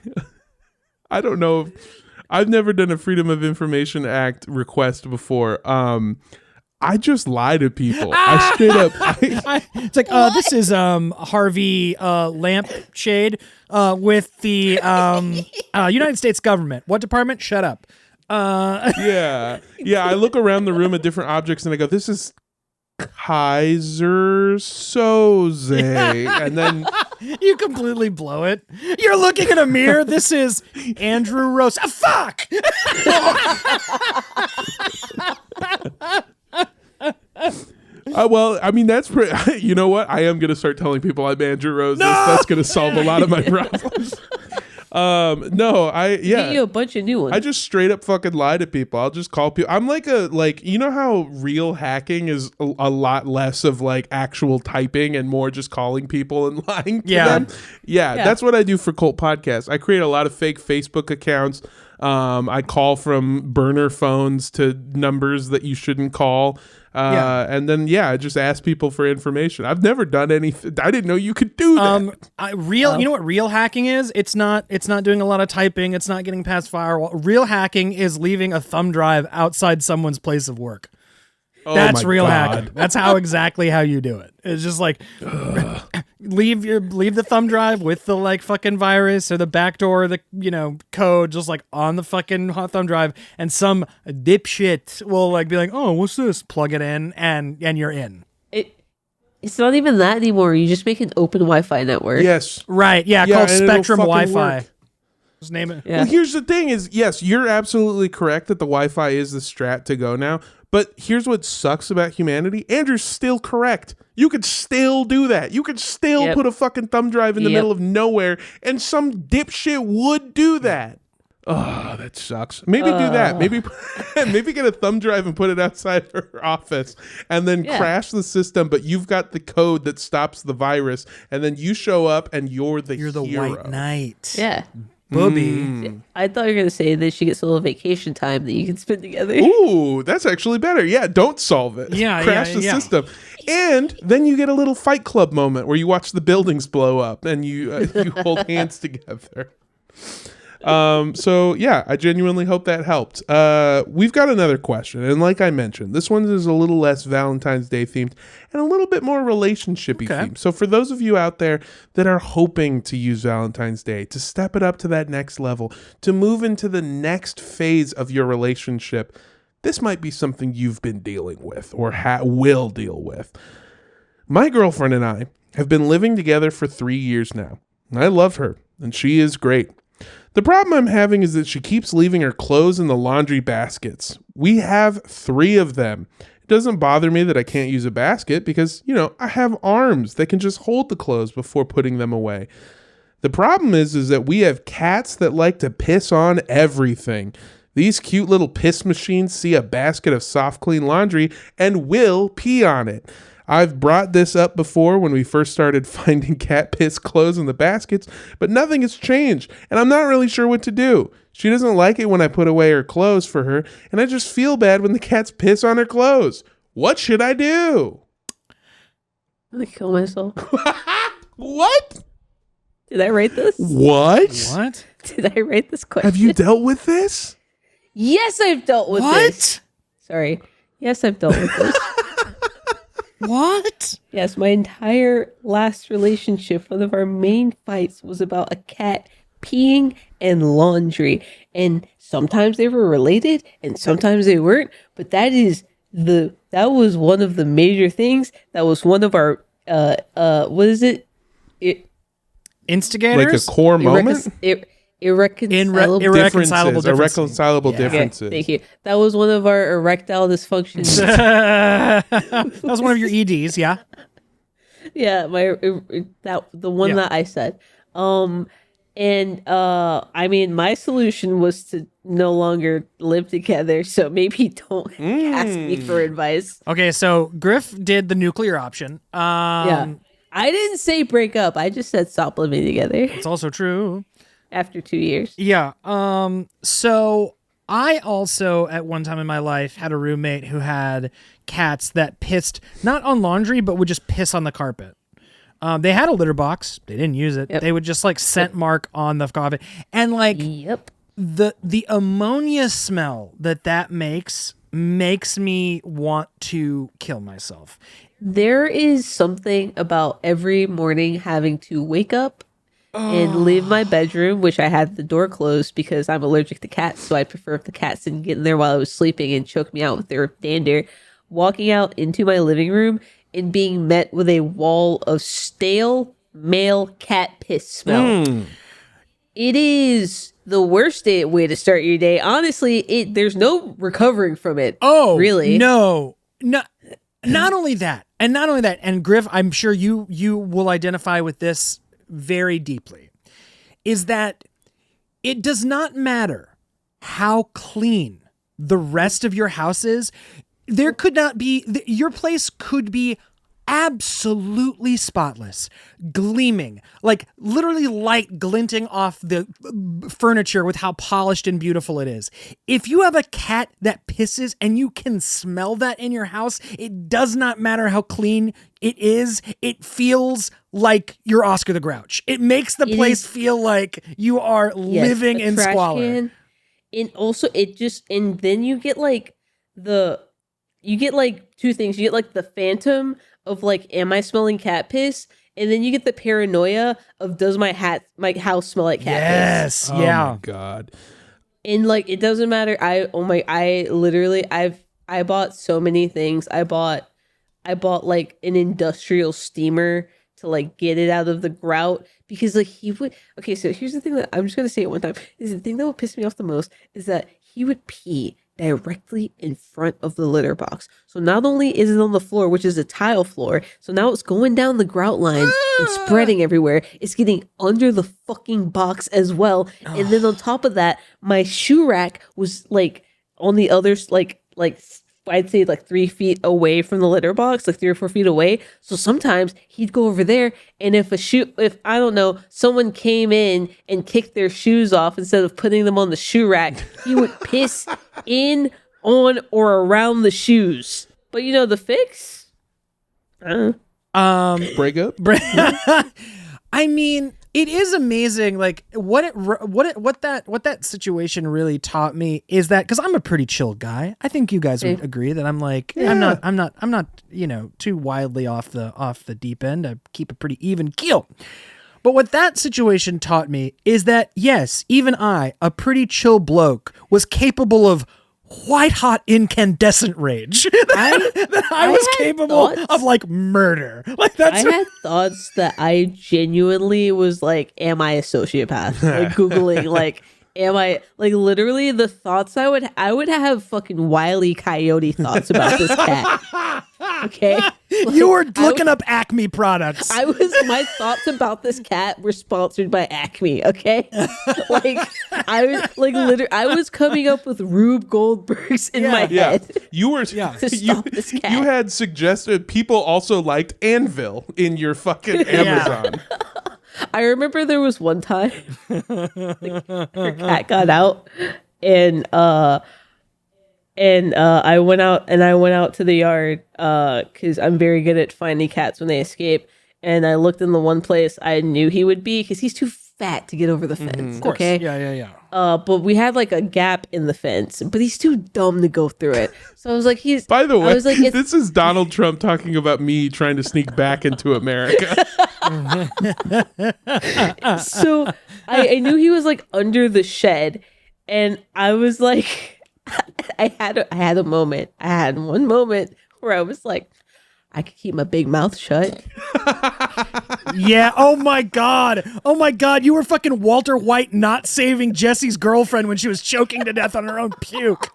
I don't know. I've never done a Freedom of Information Act request before. I just lie to people. I straight up. It's like, this is Harvey Lampshade with the United States government. What department? Shut up. Yeah. I look around the room at different objects and I go, "This is Kaiser Soze," and then you completely blow it. You're looking in a mirror. This is Andrew Rose. Fuck. Well, I mean, that's pretty. You know what? I am gonna start telling people I'm Andrew Rose. No! That's gonna solve a lot of my problems. Get you a bunch of new ones. I just straight up fucking lie to people. I'll just call people. I'm like you know how real hacking is a lot less of like actual typing and more just calling people and lying to them. Yeah, that's what I do for Cult Podcast. I create a lot of fake Facebook accounts. I call from burner phones to numbers that you shouldn't call. And then I just ask people for information. I've never done anything. I didn't know you could do that. You know what real hacking is? It's not doing a lot of typing. It's not getting past firewall. Real hacking is leaving a thumb drive outside someone's place of work. That's real hacking. That's exactly how you do it. It's just like leave the thumb drive with the like fucking virus or the backdoor, the code just like on the fucking thumb drive, and some dipshit will like be like, "Oh, what's this?" Plug it in, and you're in. It's not even that anymore. You just make an open Wi-Fi network. Yes. Right. Yeah. Called Spectrum Wi-Fi. Work. Just name it. Yeah. Well, here's the thing: is yes, you're absolutely correct that the Wi-Fi is the strat to go now. But here's what sucks about humanity. Andrew's still correct. You could still do that. You could still put a fucking thumb drive in the middle of nowhere, and some dipshit would do that. Oh, that sucks. Maybe do that. Maybe get a thumb drive and put it outside her office, and then crash the system. But you've got the code that stops the virus, and then you show up, and you're the hero. White knight. Yeah. Booby. I thought you were going to say that she gets a little vacation time that you can spend together. Ooh, that's actually better. Yeah, don't solve it. Crash the system. And then you get a little Fight Club moment where you watch the buildings blow up and you hold hands together. So yeah, I genuinely hope that helped. We've got another question, and like I mentioned, this one is a little less Valentine's Day themed and a little bit more relationshipy themed. So for those of you out there that are hoping to use Valentine's Day to step it up to that next level, to move into the next phase of your relationship, this might be something you've been dealing with or will deal with. My girlfriend and I have been living together for 3 years now. I love her, and she is great. The problem I'm having is that she keeps leaving her clothes in the laundry baskets. We have 3 of them. It doesn't bother me that I can't use a basket because, I have arms that can just hold the clothes before putting them away. The problem is that we have cats that like to piss on everything. These cute little piss machines see a basket of soft, clean laundry and will pee on it. I've brought this up before when we first started finding cat piss clothes in the baskets, but nothing has changed, and I'm not really sure what to do. She doesn't like it when I put away her clothes for her, and I just feel bad when the cats piss on her clothes. What should I do? I'm gonna kill myself. What? Did I write this? What? Did I write this question? Have you dealt with this? Yes, I've dealt with this. Sorry. Yes, I've dealt with this. What? Yes, my entire last relationship, one of our main fights was about a cat peeing and laundry. And sometimes they were related and sometimes they weren't. But that was one of the major things. That was one of our what is it? Instigators? Like a core moment? Irreconcilable differences. Thank you. That was one of our erectile dysfunctions. That was one of your EDs, yeah. Yeah, the one that I said. I mean, my solution was to no longer live together. So maybe don't ask me for advice. Okay, so Griff did the nuclear option. Yeah, I didn't say break up. I just said stop living together. It's also true. After 2 years. Yeah. So I also, at one time in my life, had a roommate who had cats that pissed, not on laundry, but would just piss on the carpet. They had a litter box. They didn't use it. Yep. They would just scent mark on the carpet. And the ammonia smell that makes me want to kill myself. There is something about every morning having to wake up and leave my bedroom, which I had the door closed because I'm allergic to cats, so I prefer if the cats didn't get in there while I was sleeping and choke me out with their dander. Walking out into my living room and being met with a wall of stale male cat piss smell. It is the worst way to start your day. Honestly, there's no recovering from it. Oh, really? No. Not only that, and Griff, I'm sure you will identify with this very deeply, is that it does not matter how clean the rest of your house is. There could not be, your place could be absolutely spotless, gleaming, literally light glinting off the furniture with how polished and beautiful it is. If you have a cat that pisses and you can smell that in your house, it does not matter how clean it is. It feels like you're Oscar the Grouch. It makes the place feel like you are living in squalor. And also and then you get two things. You get the phantom of am I smelling cat piss? And then you get the paranoia of does my house smell like cat piss? Yes. Yeah. Oh my God. And it doesn't matter. I bought so many things. I bought an industrial steamer to get it out of the grout because he would. Okay, so here's the thing that I'm just gonna say it one time. Is the thing that would piss me off the most is that he would pee directly in front of the litter box. So not only is it on the floor, which is a tile floor, so now it's going down the grout lines and spreading everywhere. It's getting under the fucking box as well. And then on top of that, my shoe rack was on the other I'd say 3 feet away from the litter box, 3 or 4 feet away. So sometimes he'd go over there, and if I don't know, someone came in and kicked their shoes off instead of putting them on the shoe rack, he would piss in, on, or around the shoes. But the fix? Break up? I mean, It is amazing, like what that situation really taught me is that, because I'm a pretty chill guy. I think you guys would agree that I'm like I'm not too wildly off the deep end. I keep a pretty even keel. But what that situation taught me is that yes, even I, a pretty chill bloke, was capable of white hot incandescent rage. I was capable of like murder. Like that's. I had thoughts that I genuinely was like, "Am I a sociopath?" Like googling, like, "Am I?" Like literally, the thoughts I would have fucking Wile E. Coyote thoughts about this cat. Okay, like, you were looking up Acme products. My thoughts about this cat were sponsored by Acme. Okay, like I was like literally, I was coming up with Rube Goldberg's in my head. You were to stop this cat. You had suggested people also liked Anvil in your fucking Amazon. I remember there was one time her cat got out, and I went out to the yard because I'm very good at finding cats when they escape. And I looked in the one place I knew he would be because he's too fat to get over the fence. Of course. Okay. Yeah. But we had like a gap in the fence, but he's too dumb to go through it. So I was like, By the way, this is Donald Trump talking about me trying to sneak back into America. So I knew he was like under the shed, and I was like, I had a moment. I had one moment where I was like, I could keep my big mouth shut. Yeah. Oh my God. You were fucking Walter White not saving Jesse's girlfriend when she was choking to death on her own puke.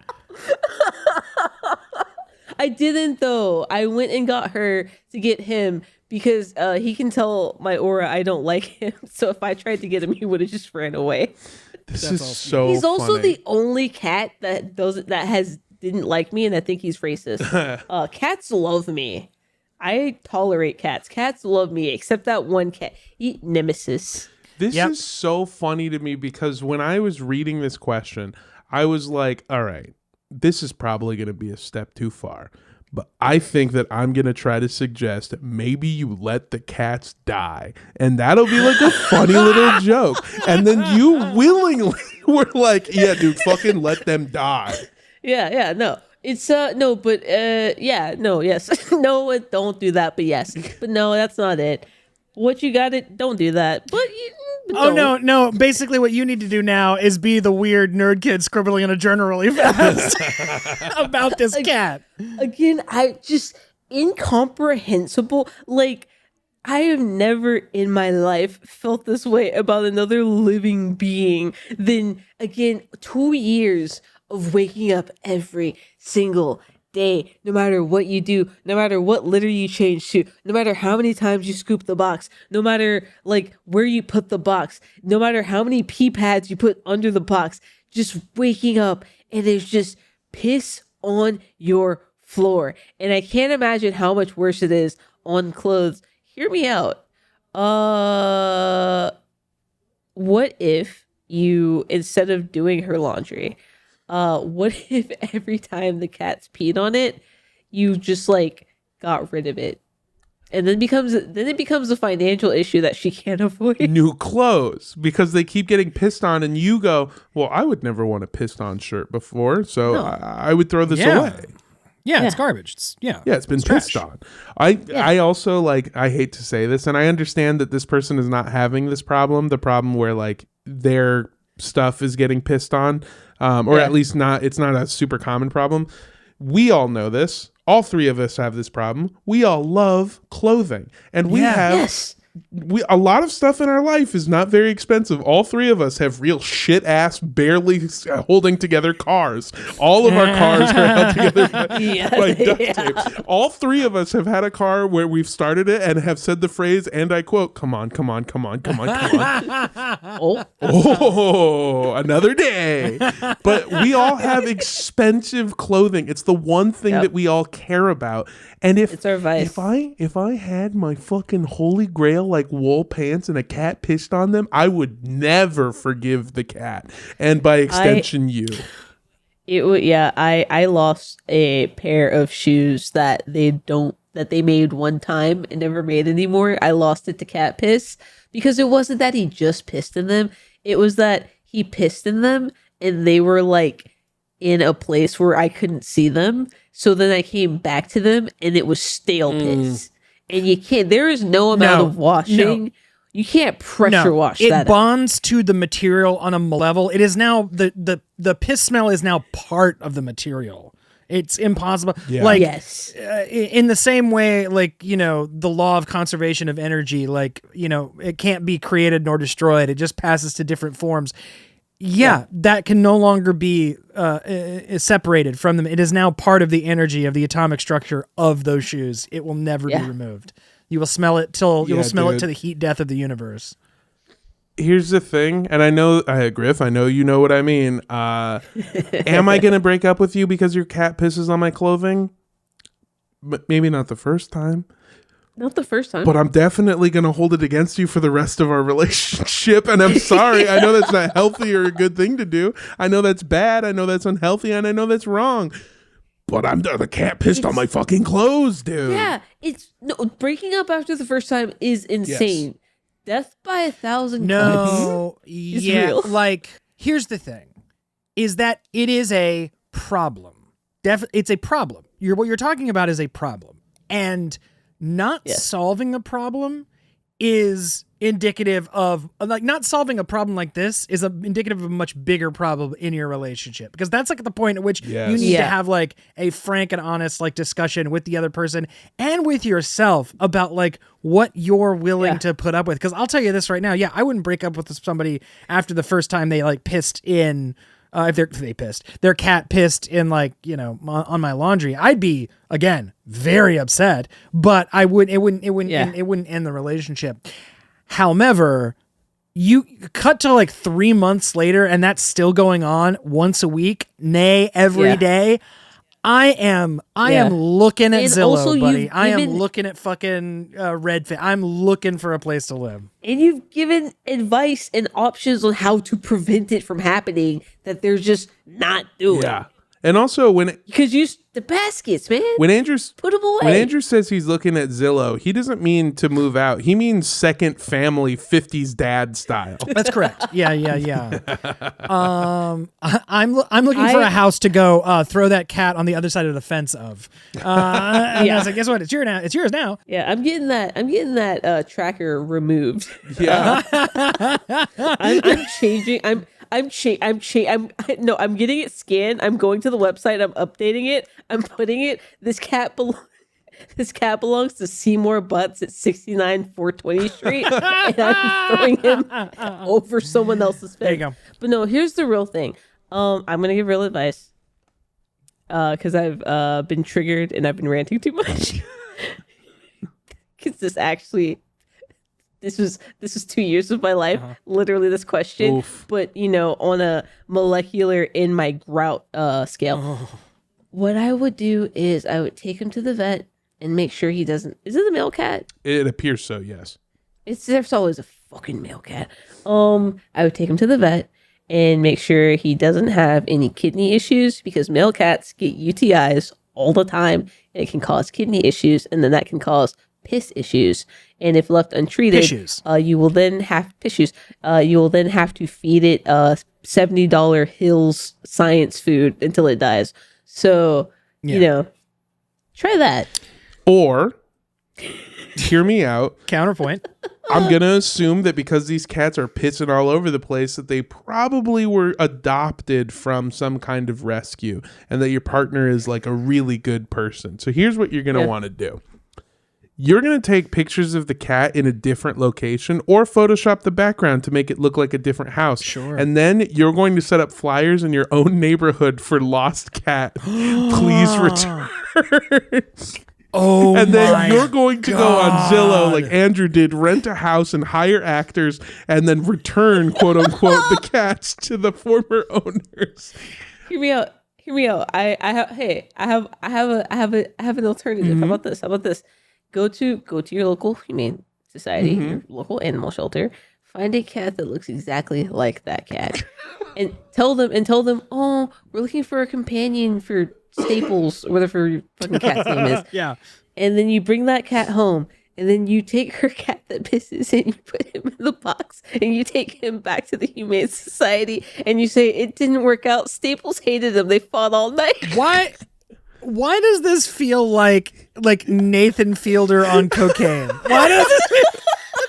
I didn't though. I went and got her to get him because he can tell my aura I don't like him. So if I tried to get him, he would have just ran away. This is so He's also funny. the only cat that didn't like me, and I think he's racist. Cats love me. I tolerate cats. Cats love me, except that one cat. Nemesis. This is so funny to me because when I was reading this question, I was like, all right, this is probably going to be a step too far. But I think that I'm going to try to suggest maybe you let the cats die. And that'll be like a funny little joke. And then you willingly were like, yeah, dude, fucking let them die. Yeah, no. It's yes. No, don't do that, but yes. But no, that's not it. What you got it, don't do that. But no. Basically what you need to do now is be the weird nerd kid scribbling in a journal really fast about this cat. Again, I just incomprehensible. Like, I have never in my life felt this way about another living being than, again, 2 years of waking up every single day, no matter what you do, no matter what litter you change to, no matter how many times you scoop the box, no matter like where you put the box, no matter how many pee pads you put under the box, just waking up and there's just piss on your floor. And I can't imagine how much worse it is on clothes. Hear me out. What if you, instead of doing her laundry, what if every time the cat's peed on it, you just like got rid of it? And then it becomes a financial issue that she can't avoid. New clothes, because they keep getting pissed on, and you go, well, I would never want a pissed on shirt before, so no. I would throw this away. Yeah, it's garbage. It's been pissed on. I also, like, I hate to say this, and I understand that this person is not having this problem, the problem where like their stuff is getting pissed on, or at least it's not a super common problem. We all know this. All three of us have this problem. We all love clothing, and we have a lot of stuff in our life is not very expensive. All three of us have real shit ass, barely holding together cars. All of our cars are held together by duct tape. All three of us have had a car where we've started it and have said the phrase, and I quote, "Come on, come on, come on, come on, come on." Oh, another day. But we all have expensive clothing. It's the one thing that we all care about. And it's our vice. If I had my fucking holy grail like wool pants and a cat pissed on them, I would never forgive the cat, and by extension you. I lost a pair of shoes that they that they made one time and never made anymore. I lost it to cat piss because it wasn't that he just pissed in them. It was that he pissed in them and they were like in a place where I couldn't see them. So then I came back to them and it was stale piss. And you can't, there is no amount of washing. No. You can't pressure wash that. It bonds to the material on a level. It is now, the piss smell is now part of the material. It's impossible. Yeah. Like, yes. In the same way, like, you know, the law of conservation of energy, like, you know, it can't be created nor destroyed. It just passes to different forms. Yeah, that can no longer be separated from them. It is now part of the energy of the atomic structure of those shoes. It will never be removed. You will smell it till you will smell it to the heat death of the universe. Here's the thing, and I know, Griff, I know you know what I mean. Am I going to break up with you because your cat pisses on my clothing? Maybe not the first time. Not the first time. But I'm definitely going to hold it against you for the rest of our relationship, and I'm sorry. I know that's not healthy or a good thing to do. I know that's bad. I know that's unhealthy, and I know that's wrong. But the cat pissed on my fucking clothes, dude. Yeah, breaking up after the first time is insane. Yes. Death by 1,000 cuts is real. Like, here's the thing, is that it is a problem. It's a problem. What you're talking about is a problem. And not solving a problem is indicative of, like, not solving a problem like this is indicative of a much bigger problem in your relationship, because that's like the point at which you need to have like a frank and honest like discussion with the other person and with yourself about like what you're willing to put up with. Because I'll tell you this right now, I wouldn't break up with somebody after the first time they like pissed in their cat pissed in, like, you know, on my laundry. I'd be, again, very upset, but it wouldn't end the relationship. However, you cut to like 3 months later and that's still going on once a week, nay, every day. I am looking at Zillow, buddy. I am looking at fucking Redfin. I'm looking for a place to live. And you've given advice and options on how to prevent it from happening that they're just not doing. Yeah. And also because use the baskets, man. When put them away. When Andrew says he's looking at Zillow, he doesn't mean to move out. He means second family 50s dad style. That's correct. Yeah. I'm looking for a house to go throw that cat on the other side of the fence of. I was like, guess what? It's yours now. Yeah, I'm getting that tracker removed. Yeah. I'm changing. I'm getting it scanned. I'm going to the website. I'm updating it. I'm putting it. This cat belongs to Seymour Butts at 69 420 Street, and I'm throwing him over someone else's fence. There you go. But no, here's the real thing. I'm gonna give real advice because I've been triggered and I've been ranting too much. Because this was 2 years of my life, literally this question. Oof. But, you know, on a molecular in my grout scale. What I would do is I would take him to the vet and make sure he doesn't. Is it a male cat? It appears so, yes. There's always a fucking male cat. I would take him to the vet and make sure he doesn't have any kidney issues, because male cats get UTIs all the time and it can cause kidney issues, and then that can cause piss issues. And if left untreated, you will then have you will then have to feed it $70 Hills science food until it dies. So, you know, try that. Or, hear me out. Counterpoint. I'm going to assume that because these cats are pissing all over the place, that they probably were adopted from some kind of rescue, and that your partner is like a really good person. So here's what you're going to want to do. You're going to take pictures of the cat in a different location or Photoshop the background to make it look like a different house. Sure. And then you're going to set up flyers in your own neighborhood for lost cat. Please return. And then you're going to go on Zillow like Andrew did, rent a house and hire actors, and then return, quote unquote, the cats to the former owners. Hear me out. I have an alternative. Mm-hmm. How about this? Go to your local humane society, your local animal shelter. Find a cat that looks exactly like that cat, and tell them, oh, we're looking for a companion for Staples, or whatever your fucking cat's name is. Yeah. and then you bring that cat home, and then you take her cat that pisses and you put him in the box, and you take him back to the Humane Society, and you say it didn't work out. Staples hated him. They fought all night. Why does this feel like Nathan Fielder on cocaine? Why does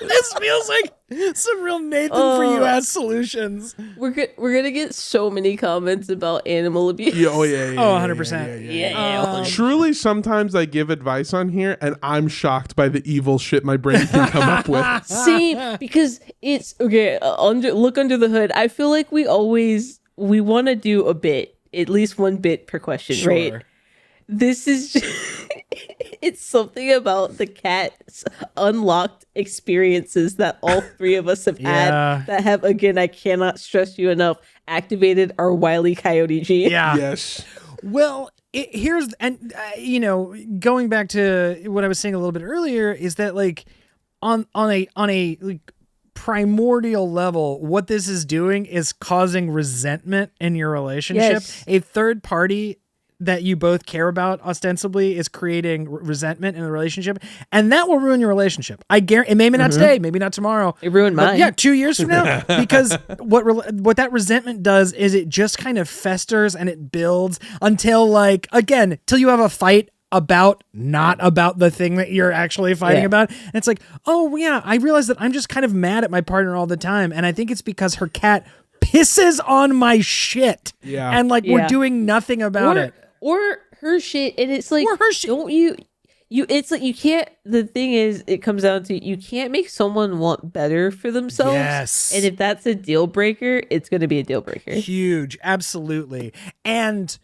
this feels like some real Nathan for you ass solutions? We're gonna get so many comments about animal abuse. Yeah, 100%. Yeah. Truly, sometimes I give advice on here, and I'm shocked by the evil shit my brain can come up with. Same, because it's okay. Look under the hood. I feel like we want to do a bit, at least one bit per question, right? This is just, it's something about the cat's unlocked experiences that all three of us have had that have, again, I cannot stress you enough, activated our Wile E. Coyote gene. Yeah. Yes. Well, going back to what I was saying a little bit earlier, is that like on a like primordial level, what this is doing is causing resentment in your relationship. Yes. A third party that you both care about ostensibly is creating resentment in the relationship, and that will ruin your relationship. I guarantee. Maybe not today, maybe not tomorrow. It ruined mine. Yeah, 2 years from now, because what that resentment does is it just kind of festers and it builds until till you have a fight not about the thing that you're actually fighting about. And it's like, oh yeah, I realize that I'm just kind of mad at my partner all the time, and I think it's because her cat pisses on my shit. Yeah. And we're doing nothing about it. Or her shit, and it's like, don't you it's like you can't, the thing is, it comes down to, you can't make someone want better for themselves. Yes. And if that's a deal breaker, it's going to be a deal breaker. Huge. Absolutely. And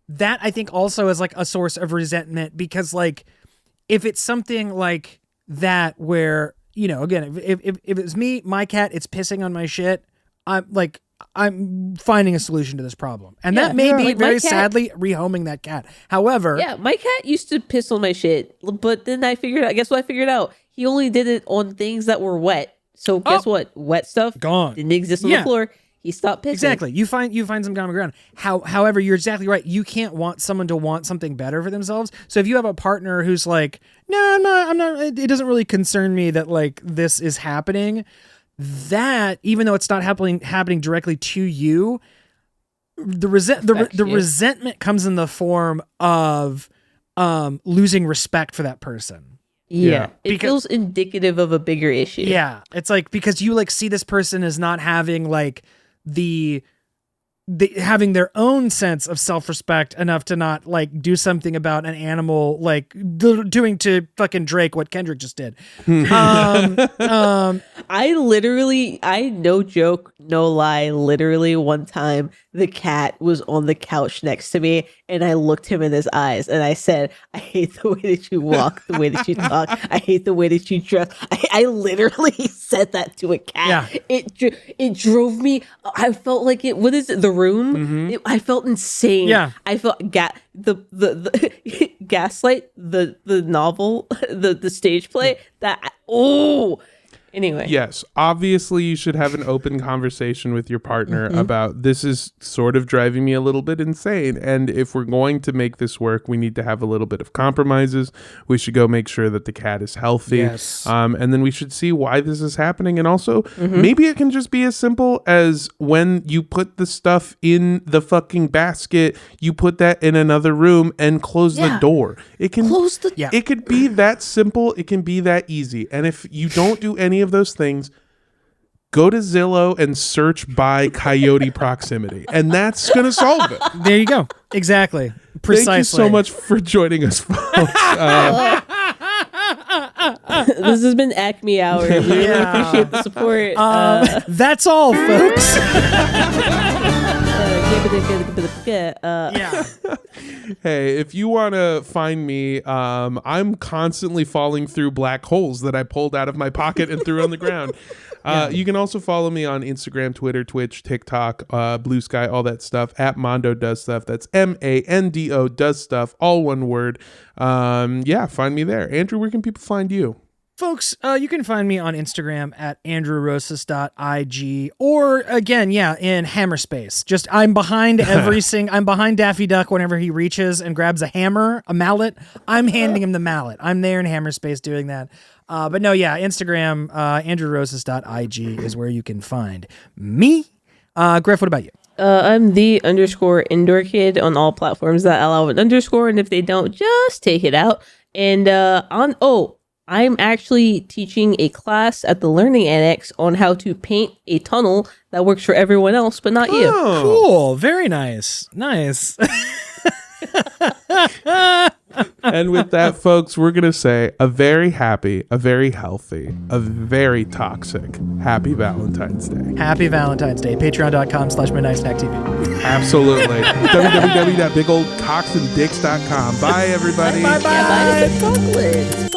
that, I think, also is like a source of resentment, because if it's something like that where, again, if it's me, my cat, it's pissing on my shit, I'm finding a solution to this problem. And that may be very sadly rehoming that cat. However, my cat used to piss on my shit, but then guess what I figured out? He only did it on things that were wet. So guess what? Wet stuff gone. Didn't exist on the floor. He stopped pissing. Exactly. You find some common ground. However, you're exactly right. You can't want someone to want something better for themselves. So if you have a partner who's like, no, I'm not, it doesn't really concern me that this is happening, that even though it's not happening directly to you, the resentment comes in the form of losing respect for that person. Yeah. It feels indicative of a bigger issue. Yeah. It's because you see this person as not having having their own sense of self-respect enough to not do something about an animal, doing to fucking Drake what Kendrick just did. I no joke, no lie, literally one time the cat was on the couch next to me, and I looked him in his eyes and I said, I hate the way that you walk, the way that you talk, I hate the way that you dress. I literally said that to a cat. Yeah. It drove me. I felt like it. What is it? The Room. Mm-hmm. I felt insane. Yeah. I felt the Gaslight, the novel, the stage play. Anyway. Yes, obviously you should have an open conversation with your partner about, this is sort of driving me a little bit insane, and if we're going to make this work, we need to have a little bit of compromises. We should go make sure that the cat is healthy. Yes. And then we should see why this is happening, and also maybe it can just be as simple as when you put the stuff in the fucking basket, you put that in another room and close the door. It can close the It could be that simple. It can be that easy. And if you don't do any of those things, go to Zillow and search by coyote proximity, and that's going to solve it. There you go. Exactly. Precisely. Thank you so much for joining us, folks. This has been Acme Hour. We really appreciate the support. That's all, folks. Yeah. Hey, if you want to find me, I'm constantly falling through black holes that I pulled out of my pocket and threw on the ground. You can also follow me on Instagram, Twitter, Twitch, TikTok, Blue Sky, all that stuff, at Mondo Does Stuff. That's MANDO Does Stuff, all one word. Find me there. Andrew, where can people find you? Folks, you can find me on Instagram at andrewrosas.ig or again, in Hammerspace. I'm behind I'm behind Daffy Duck whenever he reaches and grabs a hammer, a mallet. I'm handing him the mallet. I'm there in Hammerspace doing that. But no, Instagram, andrewrosas.ig is where you can find me. Griff, what about you? I'm the _indoor kid on all platforms that allow an underscore, and if they don't, just take it out. And I'm actually teaching a class at the Learning Annex on how to paint a tunnel that works for everyone else, but not you. Oh. Cool. Very nice. Nice. And with that, folks, we're going to say a very happy, a very healthy, a very toxic Happy Valentine's Day. Happy Valentine's Day. Patreon.com/MidnightSnackTV. Absolutely. www.bigoldcocksanddicks.com. Bye, everybody. Bye-bye. Yeah, buy some chocolates.